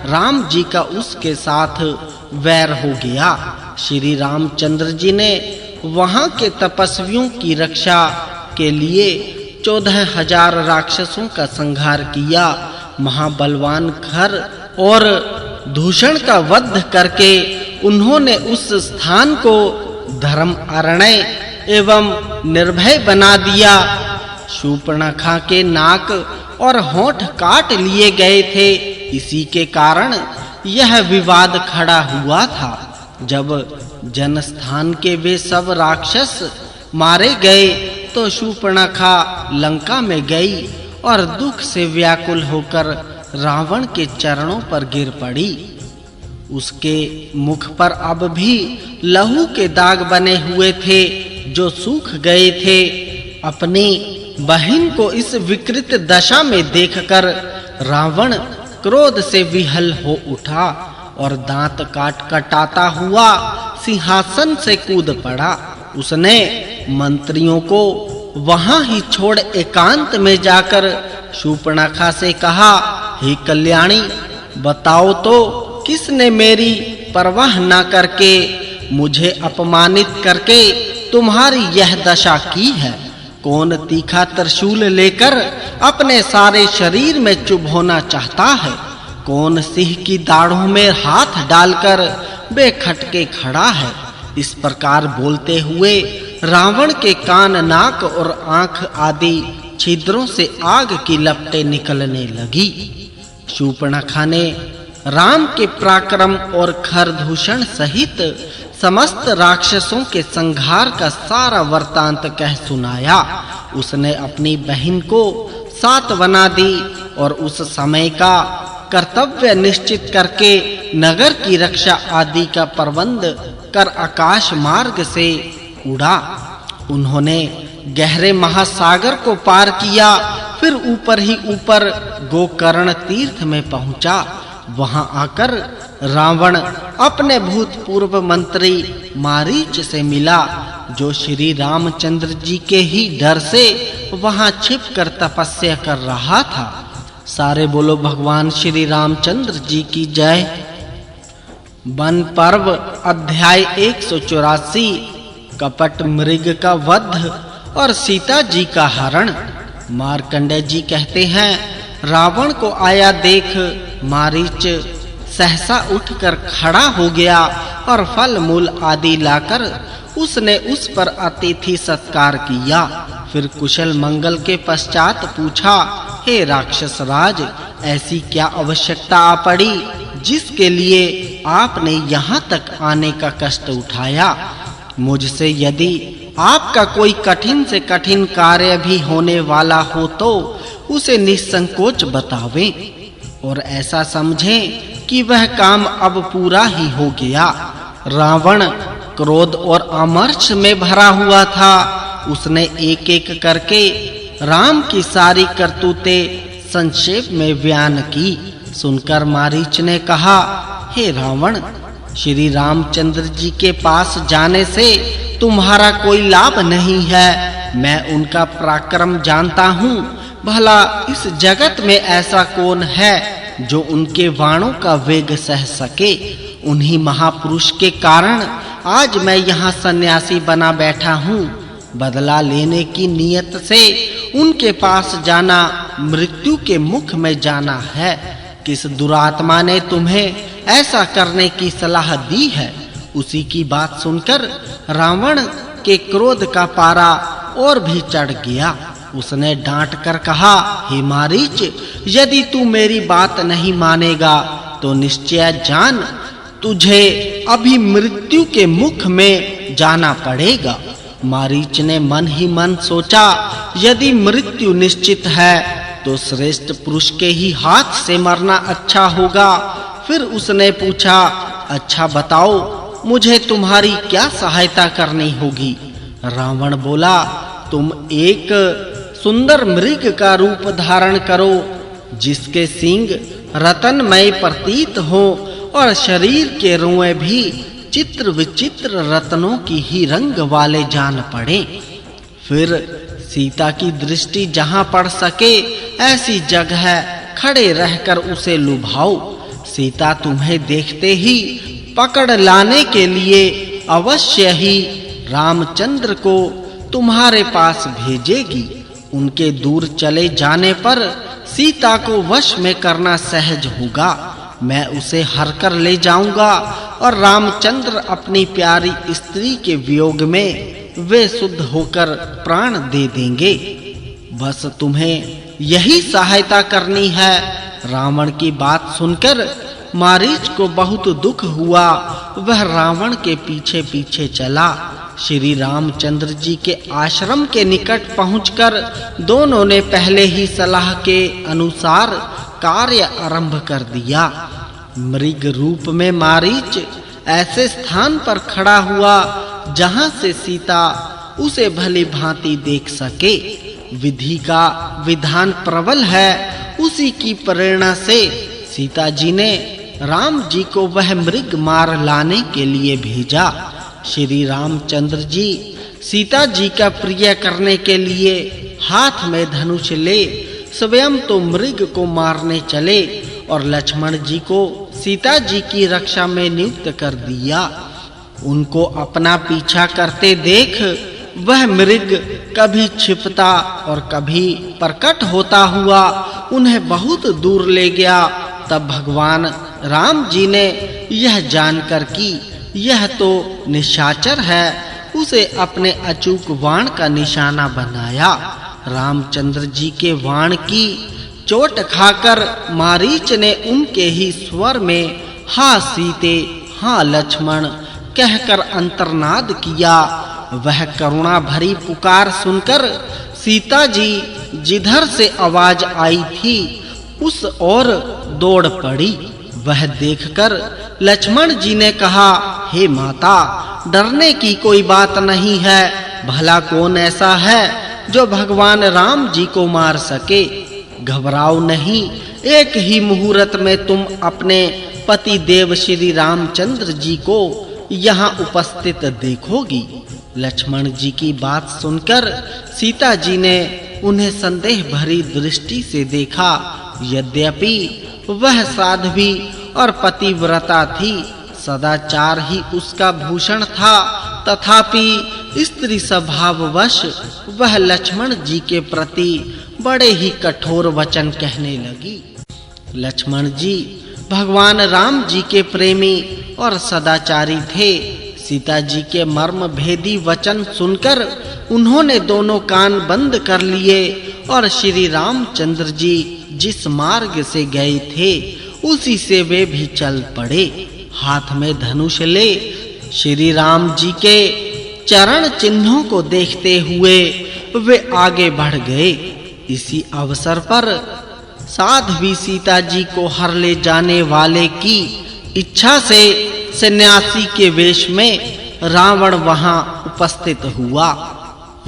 राम जी का उसके साथ वैर हो गया। श्री रामचंद्र जी ने वहां के तपस्वियों की रक्षा के लिए 14,000 राक्षसों का संहार किया। महाबलवान खर और दूषण का वध करके उन्होंने उस स्थान को धर्म अरण्य एवं निर्भय बना दिया। शूर्पणखा के नाक और होंठ काट लिए गए थे। इसी के कारण यह विवाद खड़ा हुआ था। जब जनस्थान के वे सब राक्षस मारे गए तो शूर्पणखा लंका में गई और दुख से व्याकुल होकर रावण के चरणों पर गिर पड़ी। उसके मुख पर अब भी लहू के दाग बने हुए थे जो सूख गए थे। अपनी बहन को इस विकृत दशा में देखकर रावण क्रोध से विहल हो उठा और दांत काट कटाता हुआ सिंहासन से कूद पड़ा। उसने मंत्रियों को वहां ही छोड़ एकांत में जाकर शूर्पणखा से कहा, हे कल्याणी, बताओ तो किसने मेरी परवाह न करके मुझे अपमानित करके तुम्हारी यह दशा की है? कौन तीखा त्रिशूल लेकर अपने सारे शरीर में चुभोना चाहता है? कौन सिंह की दाढ़ों में हाथ डालकर बेखटके खड़ा है? इस प्रकार बोलते हुए रावण के कान, नाक और आंख आदि छिद्रों से आग की लपटें निकलने लगी। शूर्पणखा ने राम के पराक्रम और खरदूषण सहित समस्त राक्षसों के संहार का सारा वृत्तांत कह सुनाया। उसने अपनी बहन को सांत्वना दी और उस समय का कर्तव्य निश्चित करके नगर की रक्षा आदि का प्रबंध कर आकाश मार्ग से उड़ा। उन्होंने गहरे महासागर को पार किया, फिर ऊपर ही ऊपर गोकर्ण तीर्थ में पहुंचा। वहां आकर रावण अपने भूतपूर्व मंत्री मारीच से मिला, जो श्री रामचंद्र जी के ही डर से वहां छिपकर तपस्या कर रहा था। सारे बोलो भगवान श्री रामचंद्र जी की जय। वन पर्व अध्याय 184 कपट मृग का वध और सीता जी का हरण। मार्कंडेय जी कहते हैं, रावण को आया देख मारीच सहसा उठकर खड़ा हो गया और फल मूल आदि लाकर उसने उस पर अतिथि सत्कार किया। फिर कुशल मंगल के पश्चात पूछा, हे राक्षस राज, ऐसी क्या आवश्यकता आ पड़ी जिसके लिए आपने यहाँ तक आने का कष्ट उठाया? मुझसे यदि आपका कोई कठिन से कठिन कार्य भी होने वाला हो तो उसे निसंकोच बतावें और ऐसा समझें कि वह काम अब पूरा ही हो गया। रावण क्रोध और अमर्ष में भरा हुआ था। उसने एक-एक करके राम की सारी करतूतें संक्षेप में बयान की। सुनकर मारीच ने कहा, हे रावण, श्री रामचंद्र जी के पास जाने से तुम्हारा कोई लाभ नहीं है। मैं उनका पराक्रम जानता हूँ। भला इस जगत में ऐसा कौन है जो उनके बाणों का वेग सह सके? उन्हीं महापुरुष के कारण आज मैं यहाँ सन्यासी बना बैठा हूँ। बदला लेने की नियत से उनके पास जाना मृत्यु के मुख में जाना है। किस दुरात्मा ने तुम्हें ऐसा करने की सलाह दी है? उसी की बात सुनकर रावण के क्रोध का पारा और भी चढ़ गया। उसने डांट कर कहा, हे मारीच, यदि तू मेरी बात नहीं मानेगा तो निश्चय जान, तुझे अभी मृत्यु के मुख में जाना पड़ेगा। मारीच ने मन ही मन सोचा, यदि मृत्यु निश्चित है तो श्रेष्ठ पुरुष के ही हाथ से मरना अच्छा होगा। फिर उसने पूछा, अच्छा बताओ, मुझे तुम्हारी क्या सहायता करनी होगी? रावण बोला, तुम एक सुंदर मृग का रूप धारण करो, जिसके सींग रत्नमय प्रतीत हो और शरीर के रोए भी चित्र विचित्र रत्नों की ही रंग वाले जान पड़े। फिर सीता की दृष्टि जहां पड़ सके ऐसी जगह खड़े रहकर उसे लुभाओ। सीता तुम्हें देखते ही पकड़ लाने के लिए अवश्य ही रामचंद्र को तुम्हारे पास भेजेगी। उनके दूर चले जाने पर सीता को वश में करना सहज होगा। मैं उसे हर कर ले जाऊंगा और रामचंद्र अपनी प्यारी स्त्री के वियोग में वे शुद्ध होकर प्राण दे देंगे। बस तुम्हें यही सहायता करनी है। रावण की बात सुनकर मारीच को बहुत दुख हुआ। वह रावण के पीछे-पीछे चला। श्री रामचंद्र जी के आश्रम के निकट पहुंचकर दोनों ने पहले ही सलाह के अनुसार कार्य आरंभ कर दिया। मृग रूप में मारीच ऐसे स्थान पर खड़ा हुआ जहां से सीता उसे भली भांति देख सके। विधि का विधान प्रबल है, उसी की प्रेरणा से सीता जी ने राम जी को वह मृग मार लाने के लिए भेजा। श्री रामचंद्र जी सीता जी का प्रिय करने के लिए हाथ में धनुष ले स्वयं तो मृग को मारने चले और लक्ष्मण जी को सीता जी की रक्षा में नियुक्त कर दिया। उनको अपना पीछा करते देख वह मृग कभी छिपता और कभी प्रकट होता हुआ उन्हें बहुत दूर ले गया। तब भगवान राम जी ने यह जानकर कि यह तो निशाचर है, उसे अपने अचूक बाण का निशाना बनाया। रामचंद्र जी के बाण की चोट खाकर मारीच ने उनके ही स्वर में, हाँ सीते, हाँ लक्ष्मण कहकर अंतर्नाद किया। वह करुणा भरी पुकार सुनकर सीता जी जिधर से आवाज आई थी उस ओर दौड़ पड़ी। वह देखकर लक्ष्मण जी ने कहा, हे माता, डरने की कोई बात नहीं है। भला कौन ऐसा है जो भगवान राम जी को मार सके? घबराओ नहीं, एक ही मुहूर्त में तुम अपने पति देव श्री रामचंद्र जी को यहाँ उपस्थित देखोगी। लक्ष्मण जी की बात सुनकर सीता जी ने उन्हें संदेह भरी दृष्टि से देखा। यद्यपि वह साध्वी और पतिव्रता थी, सदाचार ही उसका भूषण था, तथापि स्त्री स्वभाववश वह लक्ष्मण जी के प्रति बड़े ही कठोर वचन कहने लगी। लक्ष्मण जी भगवान राम जी के प्रेमी और सदाचारी थे। सीता जी के मर्म भेदी वचन सुनकर उन्होंने दोनों कान बंद कर लिए और श्री रामचंद्र जी जिस मार्ग से गए थे उसी से वे भी चल पड़े। हाथ में धनुष ले श्री राम जी के चरण चिन्हों को देखते हुए वे आगे बढ़ गए। इसी अवसर पर साध्वी सीता जी को हर ले जाने वाले की इच्छा से सन्यासी के वेश में रावण वहां उपस्थित हुआ।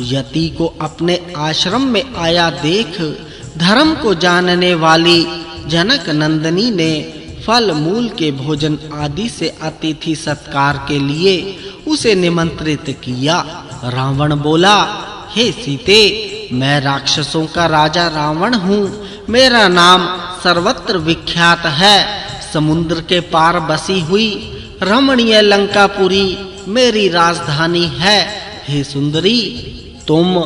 यति को अपने आश्रम में आया देख धर्म को जानने वाली जनक नंदिनी ने फल मूल के भोजन आदि से अतिथि सत्कार के लिए उसे निमंत्रित किया। रावण बोला, हे सीते, मैं राक्षसों का राजा रावण हूँ। मेरा नाम सर्वत्र विख्यात है। समुद्र के पार बसी हुई रमणीय लंकापुरी मेरी राजधानी है। हे सुंदरी, तुम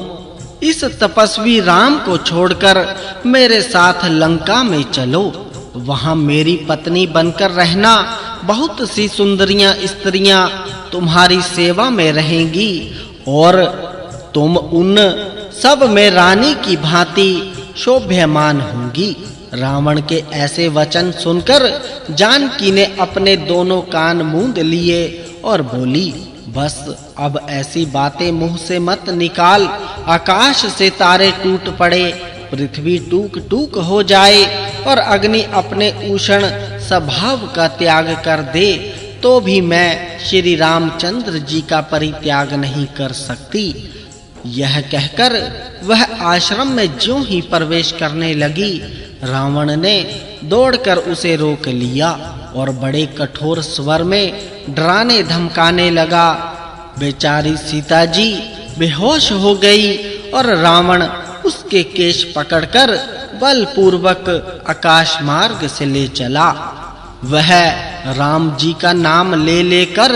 इस तपस्वी राम को छोड़कर मेरे साथ लंका में चलो। वहां मेरी पत्नी बनकर रहना। बहुत सी सुंदरियां स्त्रियां तुम्हारी सेवा में रहेंगी और तुम उन सब में रानी की भांति शोभ्यमान होंगी। रावण के ऐसे वचन सुनकर जानकी ने अपने दोनों कान मूंद लिए और बोली, बस अब ऐसी बातें मुंह से मत निकाल। आकाश से तारे टूट पड़े, पृथ्वी टूक-टूक हो जाए और अग्नि अपने उष्ण स्वभाव का त्याग कर दे, तो भी मैं श्री रामचंद्र जी का परित्याग नहीं कर सकती। यह कहकर वह आश्रम में ज्यों ही प्रवेश करने लगी, रावण ने दौड़कर उसे रोक लिया और बड़े कठोर स्वर में डराने धमकाने लगा। बेचारी सीता जी बेहोश हो गई और रावण उसके केश पकड़कर बलपूर्वक आकाश मार्ग से ले चला। वह राम जी का नाम ले लेकर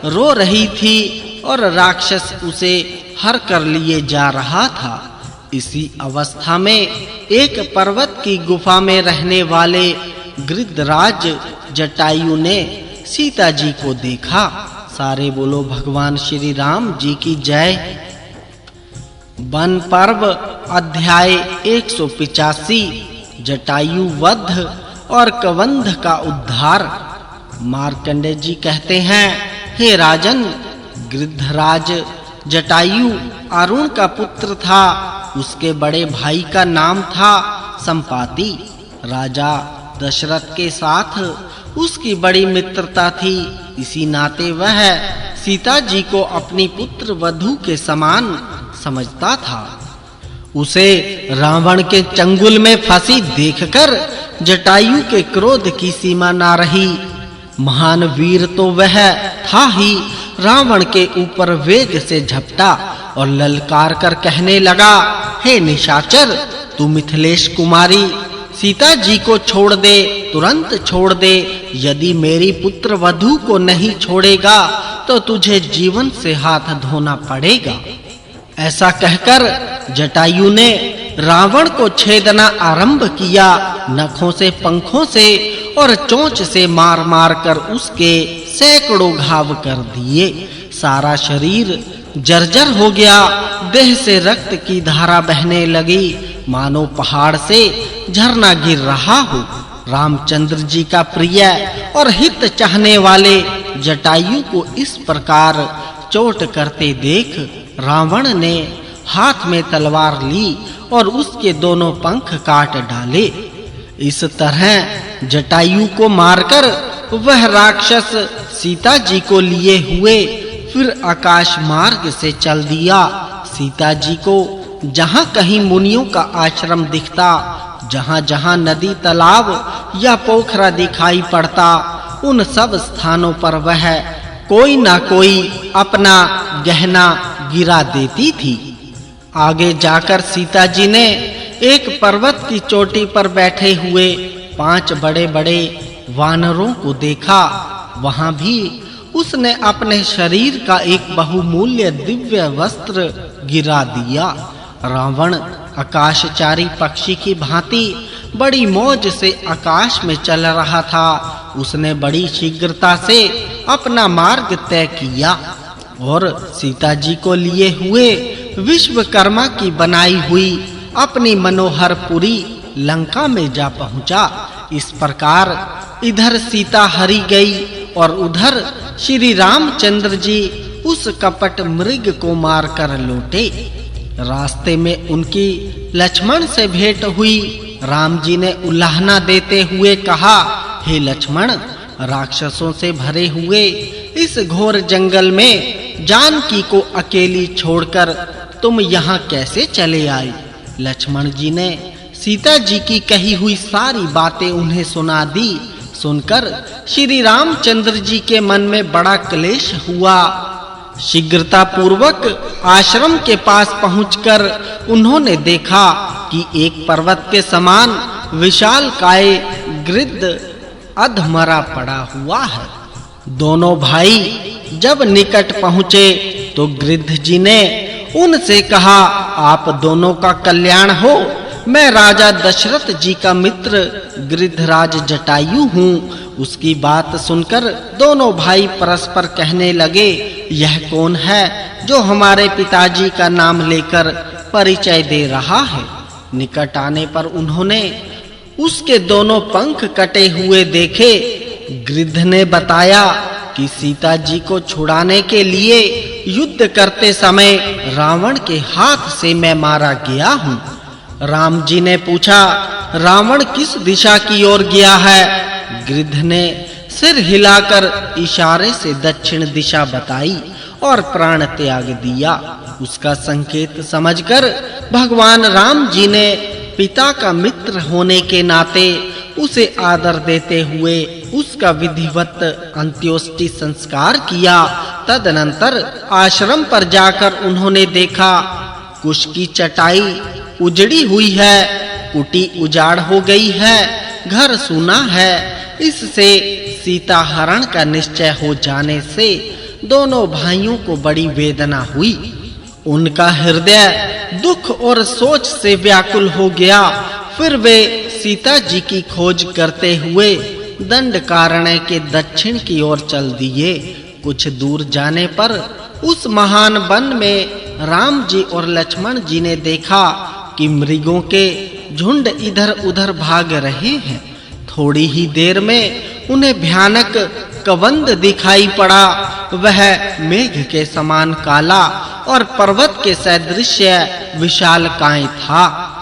रो रही थी और राक्षस उसे हर कर लिए जा रहा था। इसी अवस्था में एक पर्वत की गुफा में रहने वाले गृद्धराज जटायु ने सीता जी को देखा। सारे बोलो भगवान श्री राम जी की जय। वन पर्व अध्याय 185 जटायु वध और कवंध का उद्धार। मार्कंडेय जी कहते हैं, हे राजन, गृद्धराज जटायु अरुण का पुत्र था। उसके बड़े भाई का नाम था संपाति। राजा दशरथ के साथ उसकी बड़ी मित्रता थी। इसी नाते वह सीता जी को अपनी पुत्र वधू के समान समझता था। उसे रावण के चंगुल में फंसी देखकर जटायु के क्रोध की सीमा ना रही। महान वीर तो वह था ही, रावण के ऊपर वेग से झपटा और ललकार कर कहने लगा, हे निशाचर, तू मिथिलेश कुमारी सीता जी को छोड़ दे, तुरंत छोड़ दे। यदि मेरी पुत्र वधू को नहीं छोड़ेगा तो तुझे जीवन से हाथ धोना पड़ेगा। ऐसा कहकर जटायु ने रावण को छेदना आरंभ किया। नखों से, पंखों से और चोंच से मार-मार कर उसके सैकड़ों घाव कर दिए। सारा शरीर जर्जर हो गया। देह से रक्त की धारा बहने लगी, मानो पहाड़ से झरना गिर रहा हो। रामचंद्र जी का प्रिय और हित चाहने वाले जटायु को इस प्रकार चोट करते देख रावण ने हाथ में तलवार ली और उसके दोनों पंख काट डाले। इस तरह जटायु को मारकर वह राक्षस सीता जी को लिए हुए फिर आकाश मार्ग से चल दिया। सीता जी को जहां कहीं मुनियों का आश्रम दिखता, जहां-जहां नदी, तालाब या पोखरा दिखाई पड़ता, उन सब स्थानों पर वह कोई ना कोई अपना गहना गिरा देती थी। आगे जाकर सीता जी ने एक पर्वत की चोटी पर बैठे हुए 5 बड़े-बड़े वानरों को देखा। वहां भी उसने अपने शरीर का एक बहुमूल्य दिव्य वस्त्र गिरा दिया। रावण आकाशचारी पक्षी की भांति बड़ी मौज से आकाश में चल रहा था। उसने बड़ी शीघ्रता से अपना मार्ग तय किया और सीता जी को लिए हुए विश्वकर्मा की बनाई हुई अपनी मनोहर पुरी लंका में जा पहुंचा। इस प्रकार इधर सीता हरी गई और उधर श्री रामचंद्र जी उस कपट मृग को मारकर लौटे। रास्ते में उनकी लक्ष्मण से भेंट हुई। राम जी ने उल्लाहना देते हुए कहा, हे लक्ष्मण, राक्षसों से भरे हुए इस घोर जंगल में जानकी को अकेली छोड़कर तुम यहाँ कैसे चले आए? लक्ष्मण जी ने सीता जी की कही हुई सारी बातें उन्हें सुना दी। सुनकर श्री रामचंद्र जी के मन में बड़ा क्लेश हुआ। शीघ्रता पूर्वक आश्रम के पास पहुंचकर उन्होंने देखा कि एक पर्वत के समान विशालकाय गिद्ध अधमरा पड़ा हुआ है। दोनों भाई जब निकट पहुंचे तो गिद्ध जी ने उनसे कहा, आप दोनों का कल्याण हो। मैं राजा दशरथ जी का मित्र गिरिधराज जटायु हूँ। उसकी बात सुनकर दोनों भाई परस्पर कहने लगे, यह कौन है जो हमारे पिताजी का नाम लेकर परिचय दे रहा है? निकट आने पर उन्होंने उसके दोनों पंख कटे हुए देखे। गिद्ध ने बताया कि सीता जी को छुड़ाने के लिए युद्ध करते समय रावण के हाथ से मैं मारा गया हूँ। राम जी ने पूछा, रावण किस दिशा की ओर गया है? गिद्ध ने सिर हिलाकर इशारे से दक्षिण दिशा बताई और प्राण त्याग दिया। उसका संकेत समझकर भगवान राम जी ने पिता का मित्र होने के नाते उसे आदर देते हुए उसका विधिवत अंत्योष्टि संस्कार किया। तदनंतर आश्रम पर जाकर उन्होंने देखा कुश की चटाई उजड़ी हुई है, कुटी उजाड़ हो गई है, घर सूना है। इससे सीता हरण का निश्चय हो जाने से दोनों भाइयों को बड़ी वेदना हुई। उनका हृदय दुख और सोच से व्याकुल हो गया। फिर वे सीता जी की खोज करते हुए दंडकारण्य के दक्षिण की ओर चल दिए। कुछ दूर जाने पर उस महान वन में राम जी और लक्ष्मण जी ने देखा कि मृगों के झुंड इधर-उधर भाग रहे हैं। थोड़ी ही देर में उन्हें भयानक कबंध दिखाई पड़ा। वह मेघ के समान काला और पर्वत के सदृश विशालकाय था।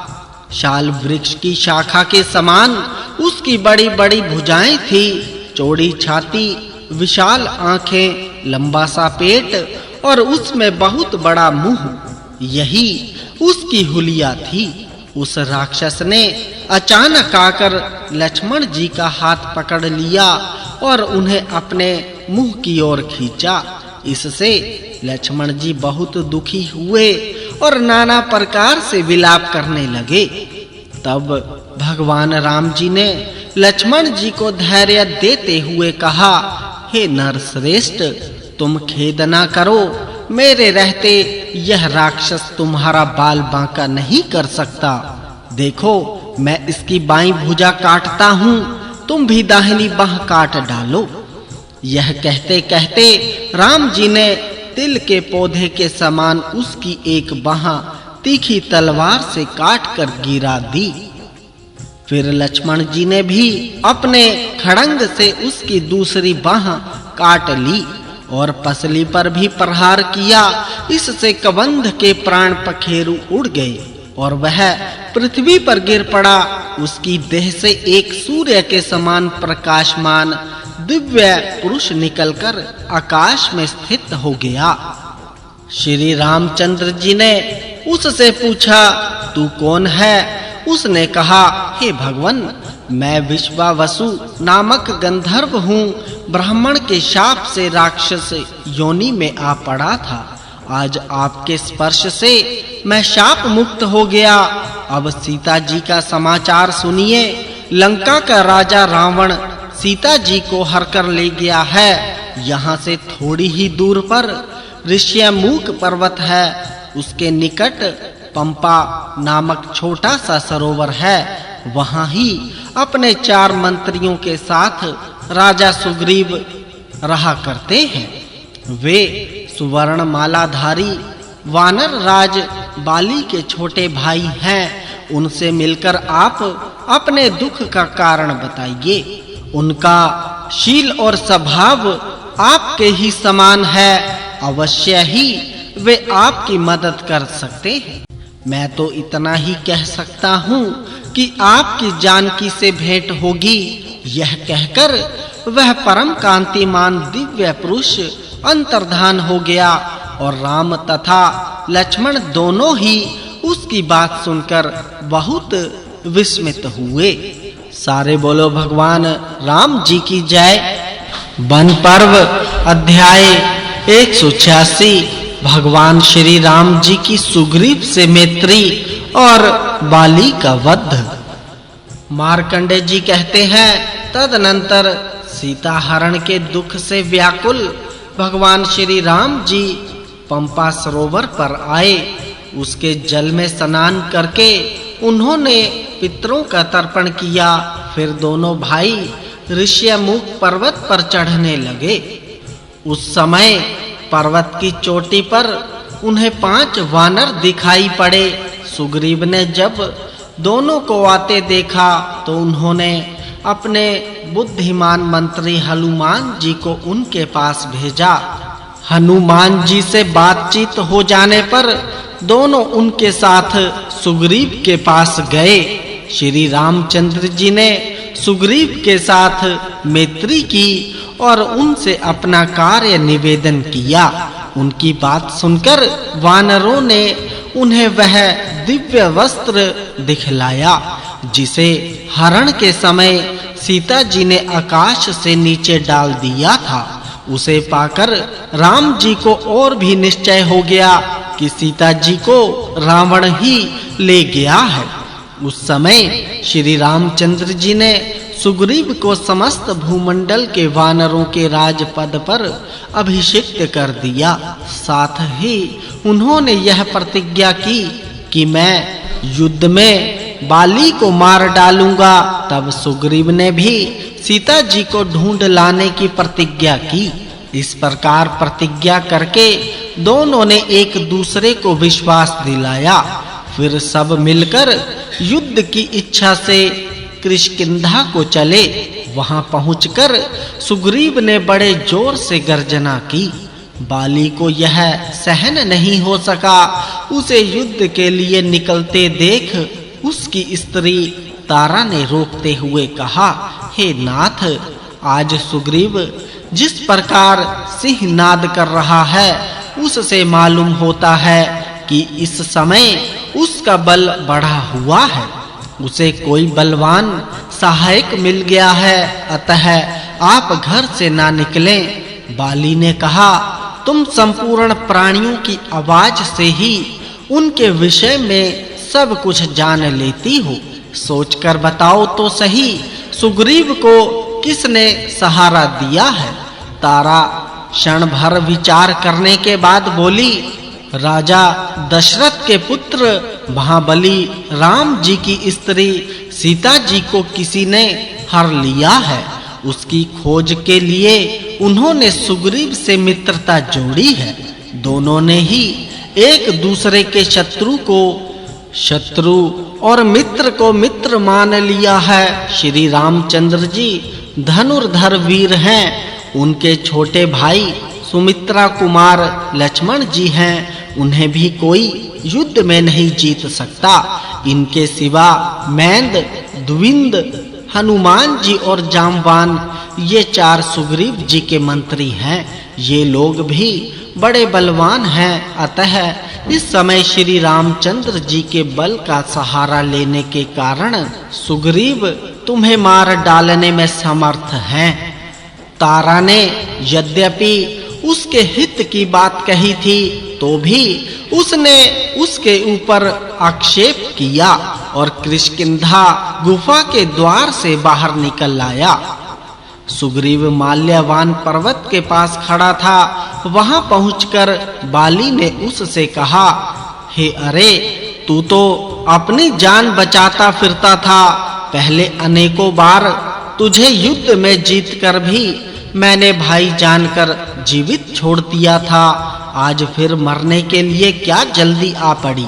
शाल वृक्ष की शाखा के समान उसकी बड़ी-बड़ी भुजाएं थी, चौड़ी छाती, विशाल आंखें, लंबा सा पेट और उसमें बहुत बड़ा मुंह। यही उसकी हुलिया थी। उस राक्षस ने अचानक आकर लक्ष्मण जी का हाथ पकड़ लिया और उन्हें अपने मुंह की ओर खींचा। इससे लक्ष्मण जी बहुत दुखी हुए और नाना प्रकार से विलाप करने लगे। तब भगवान राम जी ने लक्ष्मण जी को धैर्य देते हुए कहा, हे नरश्रेष्ठ, तुम खेद ना करो। मेरे रहते यह राक्षस तुम्हारा बाल बांका नहीं कर सकता। देखो, मैं इसकी बाईं भुजा काटता हूँ, तुम भी दाहिनी बाह काट डालो। यह कहते-कहते राम जी ने तिल के पौधे के समान उसकी एक बाह तीखी तलवार से काट कर गिरा दी। फिर लक्ष्मण जी ने भी अपने खड़ंग से उसकी दूसरी बाह काट ली और पसली पर भी प्रहार किया। इससे कबंध के प्राण पखेरु उड़ गए और वह पृथ्वी पर गिर पड़ा। उसकी देह से एक सूर्य के समान प्रकाशमान दिव्य पुरुष निकलकर आकाश में स्थित हो गया। श्री रामचंद्र जी ने उससे पूछा, तू कौन है? उसने कहा, हे भगवन, मैं विश्वावसु नामक गंधर्व हूँ। ब्राह्मण के शाप से राक्षस योनि में आ पड़ा था। आज आपके स्पर्श से मैं शाप मुक्त हो गया। अब सीता जी का समाचार सुनिए। लंका का राजा रावण सीता जी को हर कर ले गया है। यहाँ से थोड़ी ही दूर पर ऋष्यमुख पर्वत है। उसके निकट पंपा नामक छोटा सा सरोवर है। वहाँ ही अपने 4 मंत्रियों के साथ राजा सुग्रीव रहा करते हैं। वे सुवर्ण मालाधारी वानर राज बाली के छोटे भाई हैं। उनसे मिलकर आप अपने दुख का कारण बताइए। उनका शील और स्वभाव आपके ही समान है। अवश्य ही वे आपकी मदद कर सकते हैं। मैं तो इतना ही कह सकता हूँ कि आपकी जानकी से भेंट होगी। यह कहकर वह परम कांतिमान दिव्य पुरुष अंतर्धान हो गया और राम तथा लक्ष्मण दोनों ही उसकी बात सुनकर बहुत विस्मित हुए। सारे बोलो भगवान राम जी की जय। वन पर्व अध्याय 186। भगवान श्री राम जी की सुग्रीव से मैत्री और बाली का वध। मार्कंडेय जी कहते हैं, तदनंतर सीता हरण के दुख से व्याकुल भगवान श्री राम जी पंपा सरोवर पर आए। उसके जल में स्नान करके उन्होंने पितरों का तर्पण किया। फिर दोनों भाई ऋष्यमुख पर्वत पर चढ़ने लगे। उस समय पर्वत की चोटी पर उन्हें 5 वानर दिखाई पड़े। सुग्रीव ने जब दोनों को आते देखा तो उन्होंने अपने बुद्धिमान मंत्री हनुमान जी को उनके पास भेजा। हनुमान जी से बातचीत हो जाने पर दोनों उनके साथ सुग्रीव के पास गए। श्री रामचंद्र जी ने सुग्रीव के साथ मैत्री की और उनसे अपना कार्य निवेदन किया। उनकी बात सुनकर वानरों ने उन्हें वह दिव्य वस्त्र दिखलाया जिसे हरण के समय सीता जी ने आकाश से नीचे डाल दिया था। उसे पाकर राम जी को और भी निश्चय हो गया कि सीता जी को रावण ही ले गया है। उस समय श्री रामचंद्र जी ने सुग्रीव को समस्त भूमंडल के वानरों के राजपद पर अभिषिक्त कर दिया। साथ ही उन्होंने यह प्रतिज्ञा की कि मैं युद्ध में बाली को मार डालूंगा। तब सुग्रीव ने भी सीता जी को ढूंढ लाने की प्रतिज्ञा की। इस प्रकार प्रतिज्ञा करके दोनों ने एक दूसरे को विश्वास दिलाया। फिर सब मिलकर युद्ध की इच्छा से किष्किंधा को चले। वहां पहुंचकर सुग्रीव ने बड़े जोर से गर्जना की। बाली को यह सहन नहीं हो सका। उसे युद्ध के लिए निकलते देख उसकी स्त्री तारा ने रोकते हुए कहा, हे नाथ, आज सुग्रीव जिस प्रकार सिंहनाद कर रहा है उससे मालूम होता है कि इस समय उसका बल बढ़ा हुआ है। उसे कोई बलवान सहायक मिल गया है, अतः आप घर से ना निकलें। बाली ने कहा, तुम संपूर्ण प्राणियों की आवाज से ही उनके विषय में सब कुछ जान लेती हो। सोचकर बताओ तो सही, सुग्रीव को किसने सहारा दिया है? तारा क्षण भर विचार करने के बाद बोली, राजा दशरथ के पुत्र महाबली राम जी की स्त्री सीता जी को किसी ने हर लिया है। उसकी खोज के लिए उन्होंने सुग्रीव से मित्रता जोड़ी है। दोनों ने ही एक दूसरे के शत्रु को शत्रु और मित्र को मित्र मान लिया है। श्री रामचंद्र जी धनुर्धर वीर हैं। उनके छोटे भाई सुमित्रा कुमार लक्ष्मण जी हैं। उन्हें भी कोई युद्ध में नहीं जीत सकता। इनके सिवा मैंद, द्विंद, हनुमान जी और जामवान ये 4 सुग्रीव जी के मंत्री हैं। ये लोग भी बड़े बलवान हैं। अतः इस समय श्री रामचंद्र जी के बल का सहारा लेने के कारण सुग्रीव तुम्हें मार डालने में समर्थ हैं। तारा ने यद्यपि उसके हित की बात कही थी तो भी उसने उसके ऊपर आक्षेप किया और किष्किंधा गुफा के द्वार से बाहर निकल आया। सुग्रीव माल्यवान पर्वत के पास खड़ा था। वहां पहुंचकर बाली ने उससे कहा, हे अरे, तू तो अपनी जान बचाता फिरता था। पहले अनेकों बार तुझे युद्ध में जीतकर भी मैंने भाई जानकर जीवित छोड़ दिया था। आज फिर मरने के लिए क्या जल्दी आ पड़ी?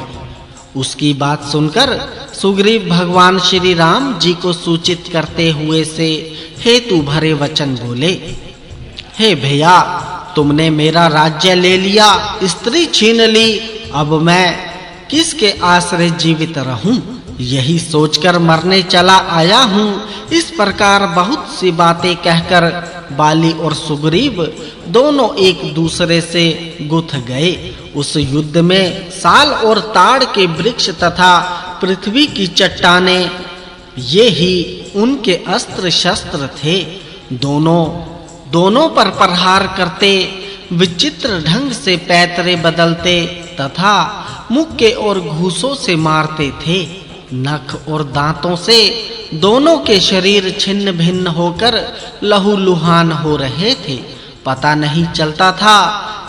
उसकी बात सुनकर सुग्रीव भगवान श्री राम जी को सूचित करते हुए से हेतु भरे वचन बोले, हे भैया, तुमने मेरा राज्य ले लिया, स्त्री छीन ली, अब मैं किसके आश्रय जीवित रहूं? यही सोचकर मरने चला आया हूं। इस प्रकार बहुत सी बातें कहकर बाली और सुग्रीव दोनों एक दूसरे से गुथ गए। उस युद्ध में साल और ताड़ के वृक्ष तथा पृथ्वी की चट्टानें ये ही उनके अस्त्र शस्त्र थे। दोनों पर प्रहार करते, विचित्र ढंग से पैतरे बदलते तथा मुक्के और घूसों से मारते थे। नख और दांतों से दोनों के शरीर छिन्न भिन्न होकर लहूलुहान हो रहे थे। पता नहीं चलता था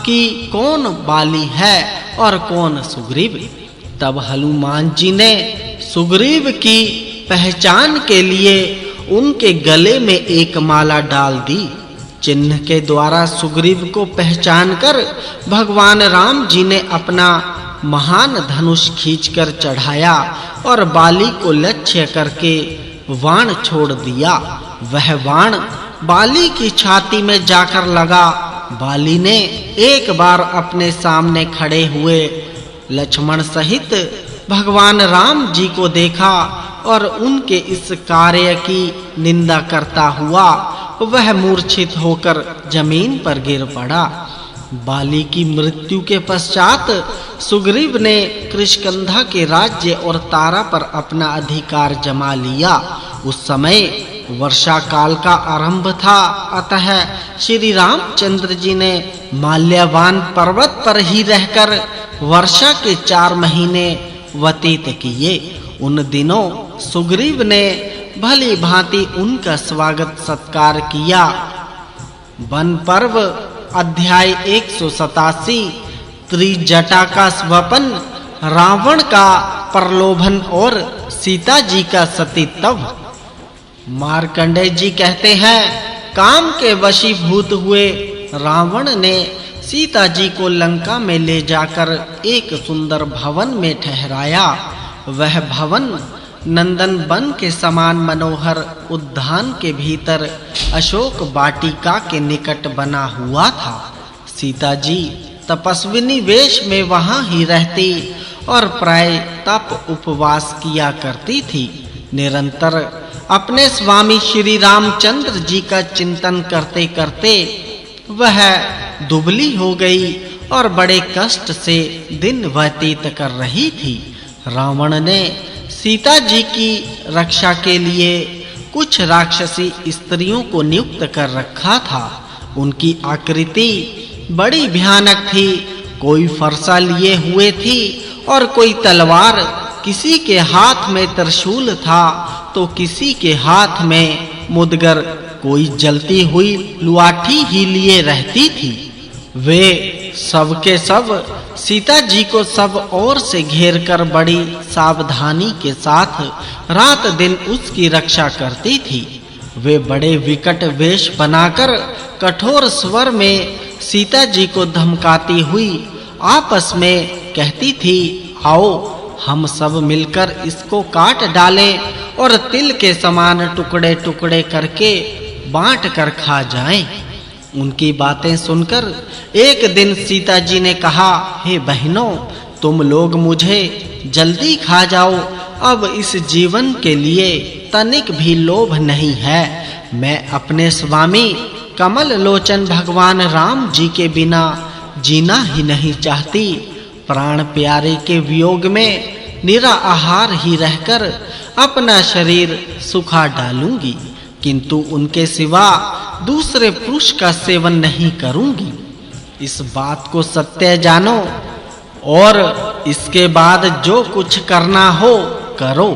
कि कौन बाली है और कौन सुग्रीव। तब हनुमान जी ने सुग्रीव की पहचान के लिए उनके गले में एक माला डाल दी। चिन्ह के द्वारा सुग्रीव को पहचानकर भगवान राम जी ने अपना महान धनुष खींचकर चढ़ाया और बाली को लक्ष्य करके बाण छोड़ दिया। वह बाण बाली की छाती में जाकर लगा। बाली ने एक बार अपने सामने खड़े हुए लक्ष्मण सहित भगवान राम जी को देखा और उनके इस कार्य की निंदा करता हुआ वह मूर्छित होकर जमीन पर गिर पड़ा। बाली की मृत्यु के पश्चात सुग्रीव ने किष्किंधा के राज्य और तारा पर अपना अधिकार जमा लिया। उस समय वर्षा काल का आरंभ था। अतः श्री रामचंद्र जी ने माल्यवान पर्वत पर ही रहकर वर्षा के 4 महीने व्यतीत किए। उन दिनों सुग्रीव ने भली भांति उनका स्वागत सत्कार किया। वन पर्व अध्याय 187 त्रिजटा का स्वपन, रावण का प्रलोभन और सीता जी का सतीत्व। मार्कंडेय जी कहते हैं, काम के वशीभूत हुए रावण ने सीता जी को लंका में ले जाकर एक सुंदर भवन में ठहराया। वह भवन नंदन वन के समान मनोहर उद्यान के भीतर अशोक वाटिका के निकट बना हुआ था। सीता जी तपस्विनी वेश में वहां ही रहती और प्राय तप उपवास किया करती थी। निरंतर अपने स्वामी श्री रामचंद्र जी का चिंतन करते करते वह दुबली हो गई और बड़े कष्ट से दिन व्यतीत कर रही थी। रावण ने सीता जी की रक्षा के लिए कुछ राक्षसी स्त्रियों को नियुक्त कर रखा था। उनकी आकृति बड़ी भयानक थी। कोई फरसा लिए हुए थी और कोई तलवार, किसी के हाथ में त्रिशूल था तो किसी के हाथ में मुदगर, कोई जलती हुई लुआठी ही लिए रहती थी। वे सबके सब सीता जी को सब ओर से घेरकर बड़ी सावधानी के साथ रात दिन उसकी रक्षा करती थी। वे बड़े विकट वेश बनाकर कठोर स्वर में सीता जी को धमकाती हुई आपस में कहती थी, आओ हम सब मिलकर इसको काट डालें और तिल के समान टुकड़े-टुकड़े करके बांट कर खा जाएं। उनकी बातें सुनकर एक दिन सीता जी ने कहा, हे बहनों, तुम लोग मुझे जल्दी खा जाओ, अब इस जीवन के लिए तनिक भी लोभ नहीं है। मैं अपने स्वामी कमल लोचन भगवान राम जी के बिना जीना ही नहीं चाहती। प्राण प्यारे के वियोग में निरा आहार ही रहकर अपना शरीर सुखा डालूंगी, किंतु उनके सिवा दूसरे पुरुष का सेवन नहीं करूंगी। इस बात को सत्य जानो और इसके बाद जो कुछ करना हो करो।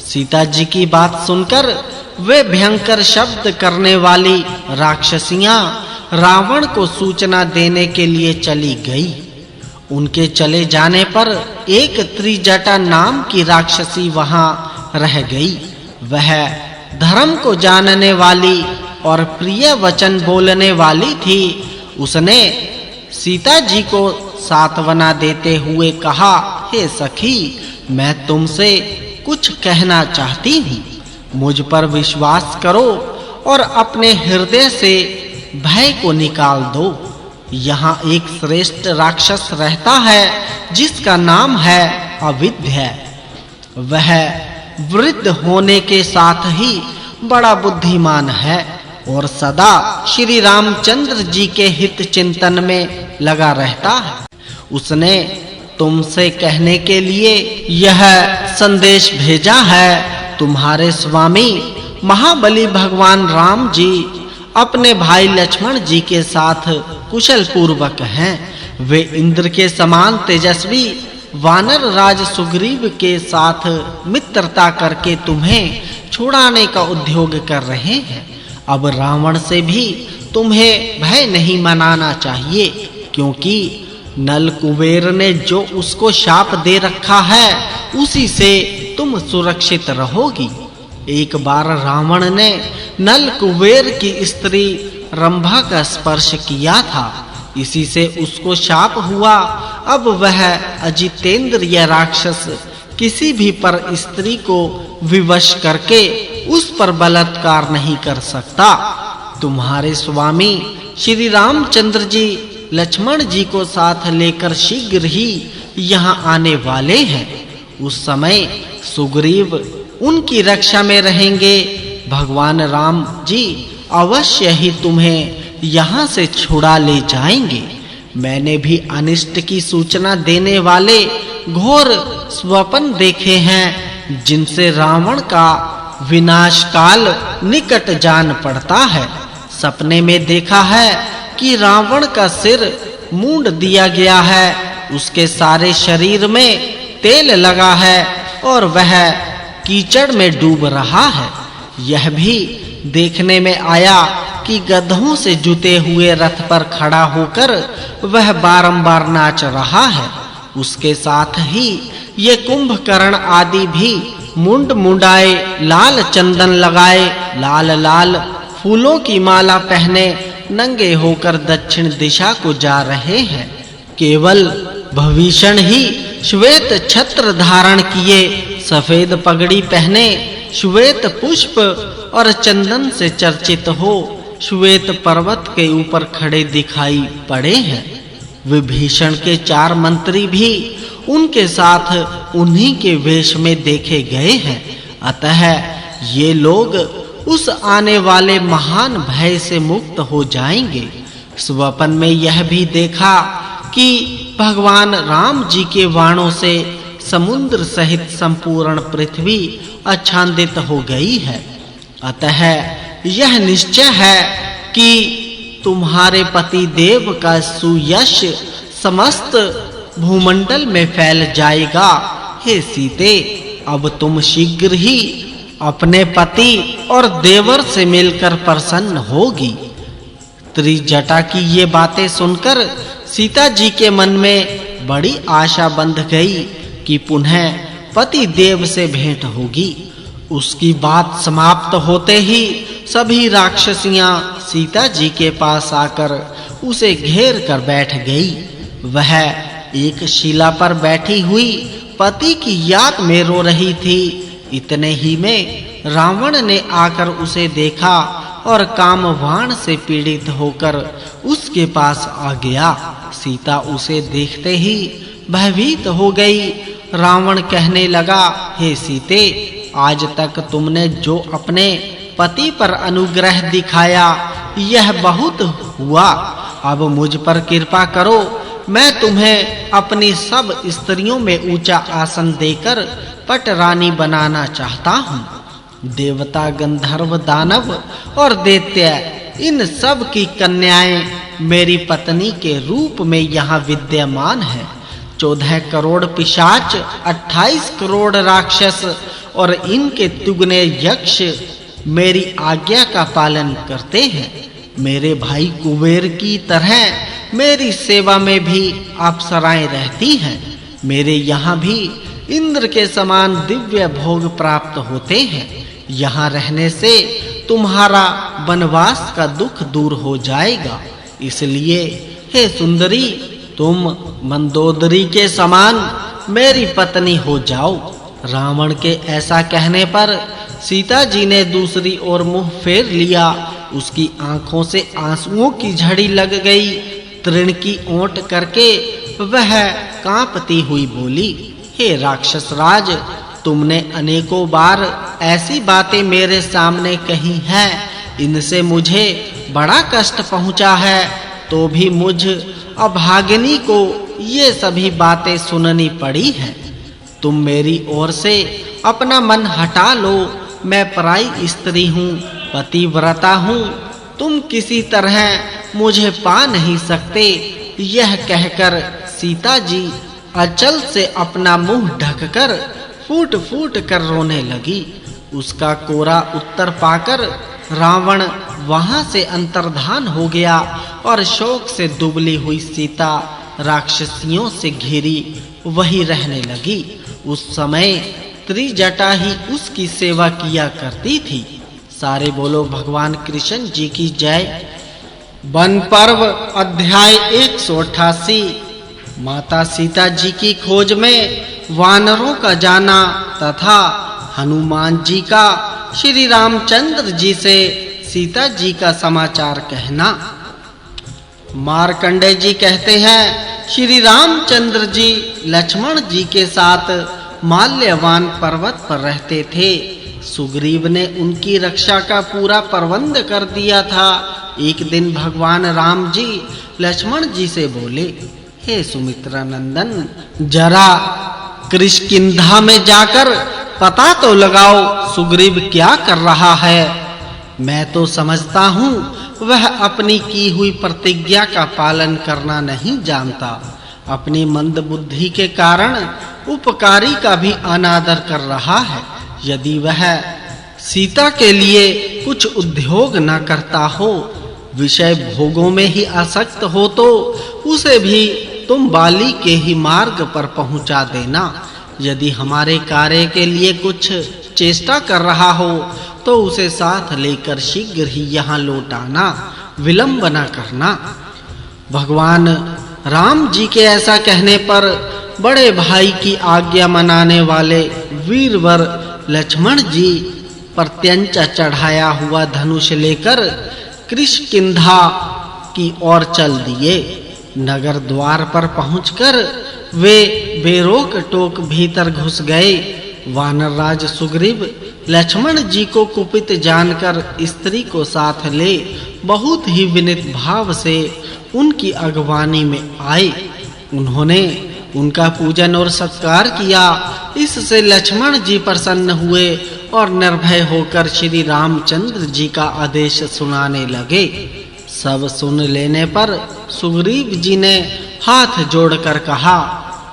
सीता जी की बात सुनकर वे भयंकर शब्द करने वाली राक्षसियां रावण को सूचना देने के लिए चली गई। उनके चले जाने पर एक त्रिजटा नाम की राक्षसी वहां रह गई। वह धर्म को जानने वाली और प्रिय वचन बोलने वाली थी। उसने सीता जी को सांत्वना देते हुए कहा, हे सखी, मैं तुमसे कुछ कहना चाहती हूँ। मुझ पर विश्वास करो और अपने हृदय से भय को निकाल दो। यहाँ एक श्रेष्ठ राक्षस रहता है जिसका नाम है अविद्या। वह वृद्ध होने के साथ ही बड़ा बुद्धिमान है और सदा श्री रामचंद्र जी के हित चिंतन में लगा रहता है। उसने तुमसे कहने के लिए यह संदेश भेजा है, तुम्हारे स्वामी महाबली भगवान राम जी अपने भाई लक्ष्मण जी के साथ कुशल पूर्वक हैं। वे इंद्र के समान तेजस्वी वानर राज सुग्रीव के साथ मित्रता करके तुम्हें छुड़ाने का उद्योग कर रहे हैं। अब रावण से भी तुम्हें भय नहीं मनाना चाहिए, क्योंकि नल कुबेर ने जो उसको शाप दे रखा है उसी से तुम सुरक्षित रहोगी। एक बार रावण ने नल कुबेर की स्त्री रंभा का स्पर्श किया था, इसी से उसको शाप हुआ। अब वह अजितेंद्रिय राक्षस किसी भी पर स्त्री को विवश करके उस पर बलात्कार नहीं कर सकता। तुम्हारे स्वामी श्री रामचंद्र जी लक्ष्मण जी को साथ लेकर शीघ्र ही यहाँ आने वाले हैं। उस समय सुग्रीव उनकी रक्षा में रहेंगे। भगवान राम जी अवश्य ही तुम्हें यहाँ से छुड़ा ले जाएंगे। मैंने भी अनिष्ट की सूचना देने वाले घोर स्वप्न देखे हैं, जिनसे रावण का विनाश काल निकट जान पड़ता है। सपने में देखा है कि रावण का सिर मूंड दिया गया है, उसके सारे शरीर में तेल लगा है और वह कीचड़ में डूब रहा है। यह भी देखने में आया कि गधों से जुते हुए रथ पर खड़ा होकर वह बारंबार नाच रहा है। उसके साथ ही ये कुंभकर्ण आदि भी मुंड मुंडाए, लाल चंदन लगाए, लाल लाल फूलों की माला पहने नंगे होकर दक्षिण दिशा को जा रहे हैं। केवल भविष्ण ही श्वेत छत्र धारण किए, सफेद पगड़ी पहने, श्वेत पुष्प और चंदन से चर्चित हो श्वेत पर्वत के ऊपर खड़े दिखाई पड़े हैं। विभीषण के 4 मंत्री भी उनके साथ उन्हीं के वेश में देखे गए हैं। अतः ये लोग उस आने वाले महान भय से मुक्त हो जाएंगे। स्वप्न में यह भी देखा कि भगवान राम जी के बाणों से समुद्र सहित संपूर्ण पृथ्वी आच्छादित हो गई है। अतः यह निश्चय है कि तुम्हारे पति देव का सुयश समस्त भूमंडल में फैल जाएगा। हे सीते, अब तुम शीघ्र ही अपने पति और देवर से मिलकर प्रसन्न होगी। त्रिजटा की ये बातें सुनकर सीता जी के मन में बड़ी आशा बंध गई कि पुनः पति देव से भेंट होगी। उसकी बात समाप्त होते ही सभी राक्षसियां सीता जी के पास आकर उसे घेर कर बैठ गई। वह एक शिला पर बैठी हुई पति की याद में रो रही थी। इतने ही में रावण ने आकर उसे देखा और कामवाण से पीड़ित होकर उसके पास आ गया। सीता उसे देखते ही भयभीत हो गई। रावण कहने लगा, हे सीते, आज तक तुमने जो अपने पति पर अनुग्रह दिखाया यह बहुत हुआ। अब मुझ पर कृपा करो, मैं तुम्हें अपनी सब स्त्रियों में ऊंचा आसन देकर पटरानी बनाना चाहता हूँ। देवता, गंधर्व, दानव और दैत्य इन सब की कन्याएं मेरी पत्नी के रूप में यहाँ विद्यमान है। 14 करोड़ पिशाच, 28 करोड़ राक्षस और इनके दुगने यक्ष मेरी आज्ञा का पालन करते हैं। मेरे भाई कुबेर की तरह मेरी सेवा में भी अप्सराएं रहती हैं। मेरे यहाँ भी इंद्र के समान दिव्य भोग प्राप्त होते हैं। यहाँ रहने से तुम्हारा वनवास का दुख दूर हो जाएगा। इसलिए हे सुंदरी, तुम मंदोदरी के समान मेरी पत्नी हो जाओ। रावण के ऐसा कहने पर सीता जी ने दूसरी ओर मुंह फेर लिया। उसकी आंखों से आंसुओं की झड़ी लग गई। तृण की ओट करके वह कांपती हुई बोली, हे राक्षस राज, तुमने अनेकों बार ऐसी बातें मेरे सामने कही हैं, इनसे मुझे बड़ा कष्ट पहुंचा है, तो भी मुझ अभागिनी को ये सभी बातें सुननी पड़ी हैं। तुम मेरी ओर से अपना मन हटा लो। मैं पराई स्त्री हूँ, पतिव्रता हूँ। तुम किसी तरह मुझे पा नहीं सकते। यह कहकर सीता जी अचल से अपना मुंह ढककर फूट-फूट कर रोने लगी। उसका कोरा उत्तर पाकर रावण वहां से अंतर्धान हो गया और शोक से दुबली हुई सीता राक्षसियों से घिरी वही रहने लगी। उस समय त्रिजटा ही उसकी सेवा किया करती थी। सारे बोलो भगवान कृष्ण जी की जय। वन पर्व अध्याय 188। माता सीता जी की खोज में वानरों का जाना तथा हनुमान जी का श्री रामचंद्र जी से सीता जी का समाचार कहना। मार्कंडेय जी कहते हैं, श्री रामचंद्र जी लक्ष्मण जी के साथ माल्यवान पर्वत पर रहते थे। सुग्रीव ने उनकी रक्षा का पूरा प्रबंध कर दिया था। एक दिन भगवान राम जी लक्ष्मण जी से बोले, हे सुमित्रा नंदन, जरा किष्किंधा में जाकर पता तो लगाओ सुग्रीव क्या कर रहा है। मैं तो समझता हूँ वह अपनी की हुई प्रतिज्ञा का पालन करना नहीं जानता। अपनी मंद बुद्धि के कारण उपकारी का भी अनादर कर रहा है। यदि वह सीता के लिए कुछ उद्योग न करता हो, विषय भोगों में ही आसक्त हो, तो उसे भी तुम बाली के ही मार्ग पर पहुंचा देना। यदि हमारे कार्य के लिए कुछ चेष्टा कर रहा हो तो उसे साथ लेकर शीघ्र ही यहाँ लौट आना, विलंब न करना। भगवान राम जी के ऐसा कहने पर बड़े भाई की आज्ञा मनाने वाले वीरवर लक्ष्मण जी प्रत्यंचा चढ़ाया हुआ धनुष लेकर किष्किंधा की ओर चल दिए। नगर द्वार पर पहुंचकर वे बेरोक टोक भीतर घुस गए। वानरराज सुग्रीव लक्ष्मण जी को कुपित जानकर स्त्री को साथ ले बहुत ही विनीत भाव से उनकी अगवानी में आए। उन्होंने उनका पूजन और सत्कार किया। इससे लक्ष्मण जी प्रसन्न हुए और निर्भय होकर श्री रामचंद्र जी का आदेश सुनाने लगे। सब सुन लेने पर सुग्रीव जी ने हाथ जोड़कर कहा,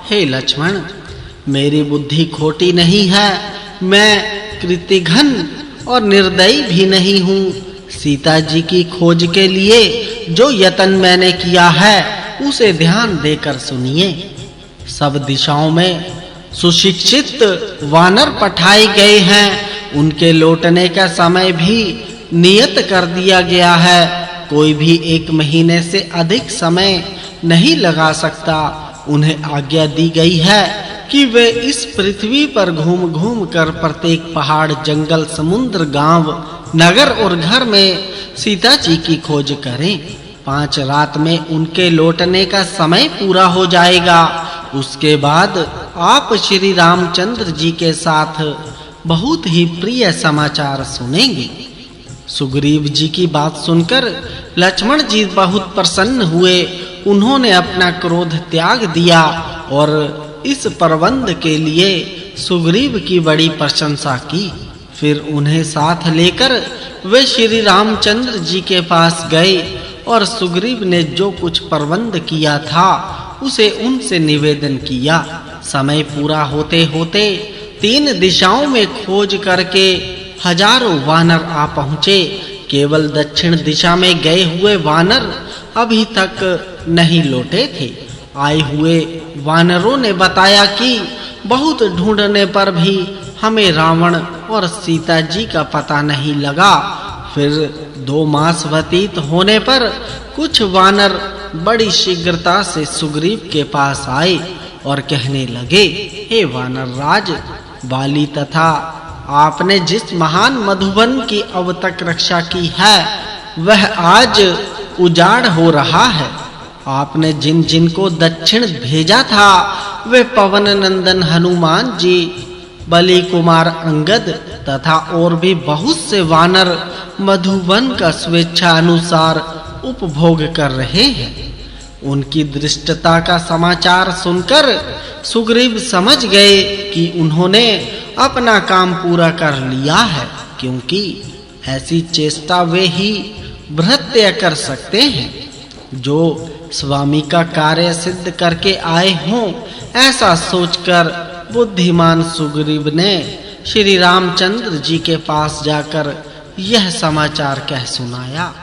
हे लक्ष्मण, मेरी बुद्धि खोटी नहीं है। मैं कृतिघ्न और निर्दयी भी नहीं हूँ। सीता जी की खोज के लिए जो यत्न मैंने किया है उसे ध्यान देकर सुनिए। सब दिशाओं में सुशिक्षित वानर पठाए गए हैं। उनके लौटने का समय भी नियत कर दिया गया है। कोई भी 1 महीने से अधिक समय नहीं लगा सकता। उन्हें आज्ञा दी गई है कि वे इस पृथ्वी पर घूम-घूम कर प्रत्येक पहाड़, जंगल, समुद्र, गांव, नगर और घर में सीता जी की खोज करें। 5 रात में उनके लौटने का समय पूरा हो जाएगा। उसके बाद आप श्री रामचंद्र जी के साथ बहुत ही प्रिय समाचार सुनेंगे। सुग्रीव जी की बात सुनकर लक्ष्मण जी बहुत प्रसन्न हुए। उन्होंने अपना क्रोध त्याग दिया और इस प्रबंध के लिए सुग्रीव की बड़ी प्रशंसा की। फिर उन्हें साथ लेकर वे श्री रामचंद्र जी के पास गए और सुग्रीव ने जो कुछ प्रबंध किया था उसे उनसे निवेदन किया। समय पूरा होते-होते 3 दिशाओं में खोज करके हजारों वानर आ पहुँचे। केवल दक्षिण दिशा में गए हुए वानर अभी तक नहीं लौटे थे। आए हुए वानरों ने बताया कि बहुत ढूंढने पर भी हमें रावण और सीता जी का पता नहीं लगा। फिर 2 मास व्यतीत होने पर कुछ वानर बड़ी शीघ्रता से सुग्रीव के पास आए और कहने लगे, हे वानर राज वाली तथा आपने जिस महान मधुबन की अब तक रक्षा की है वह आज उजाड़ हो रहा है। आपने जिन को दक्षिण भेजा था वे पवन नंदन हनुमान जी, बलि कुमार अंगद तथा और भी बहुत से वानर मधुबन का स्वेच्छा अनुसार उपभोग कर रहे हैं। उनकी दृष्टता का समाचार सुनकर सुग्रीव समझ गए कि उन्होंने अपना काम पूरा कर लिया है, क्योंकि ऐसी चेष्टा वे ही भृत्य कर सकते हैं जो स्वामी का कार्य सिद्ध करके आए हों। ऐसा सोचकर बुद्धिमान सुग्रीव ने श्री रामचंद्र जी के पास जाकर यह समाचार कह सुनाया।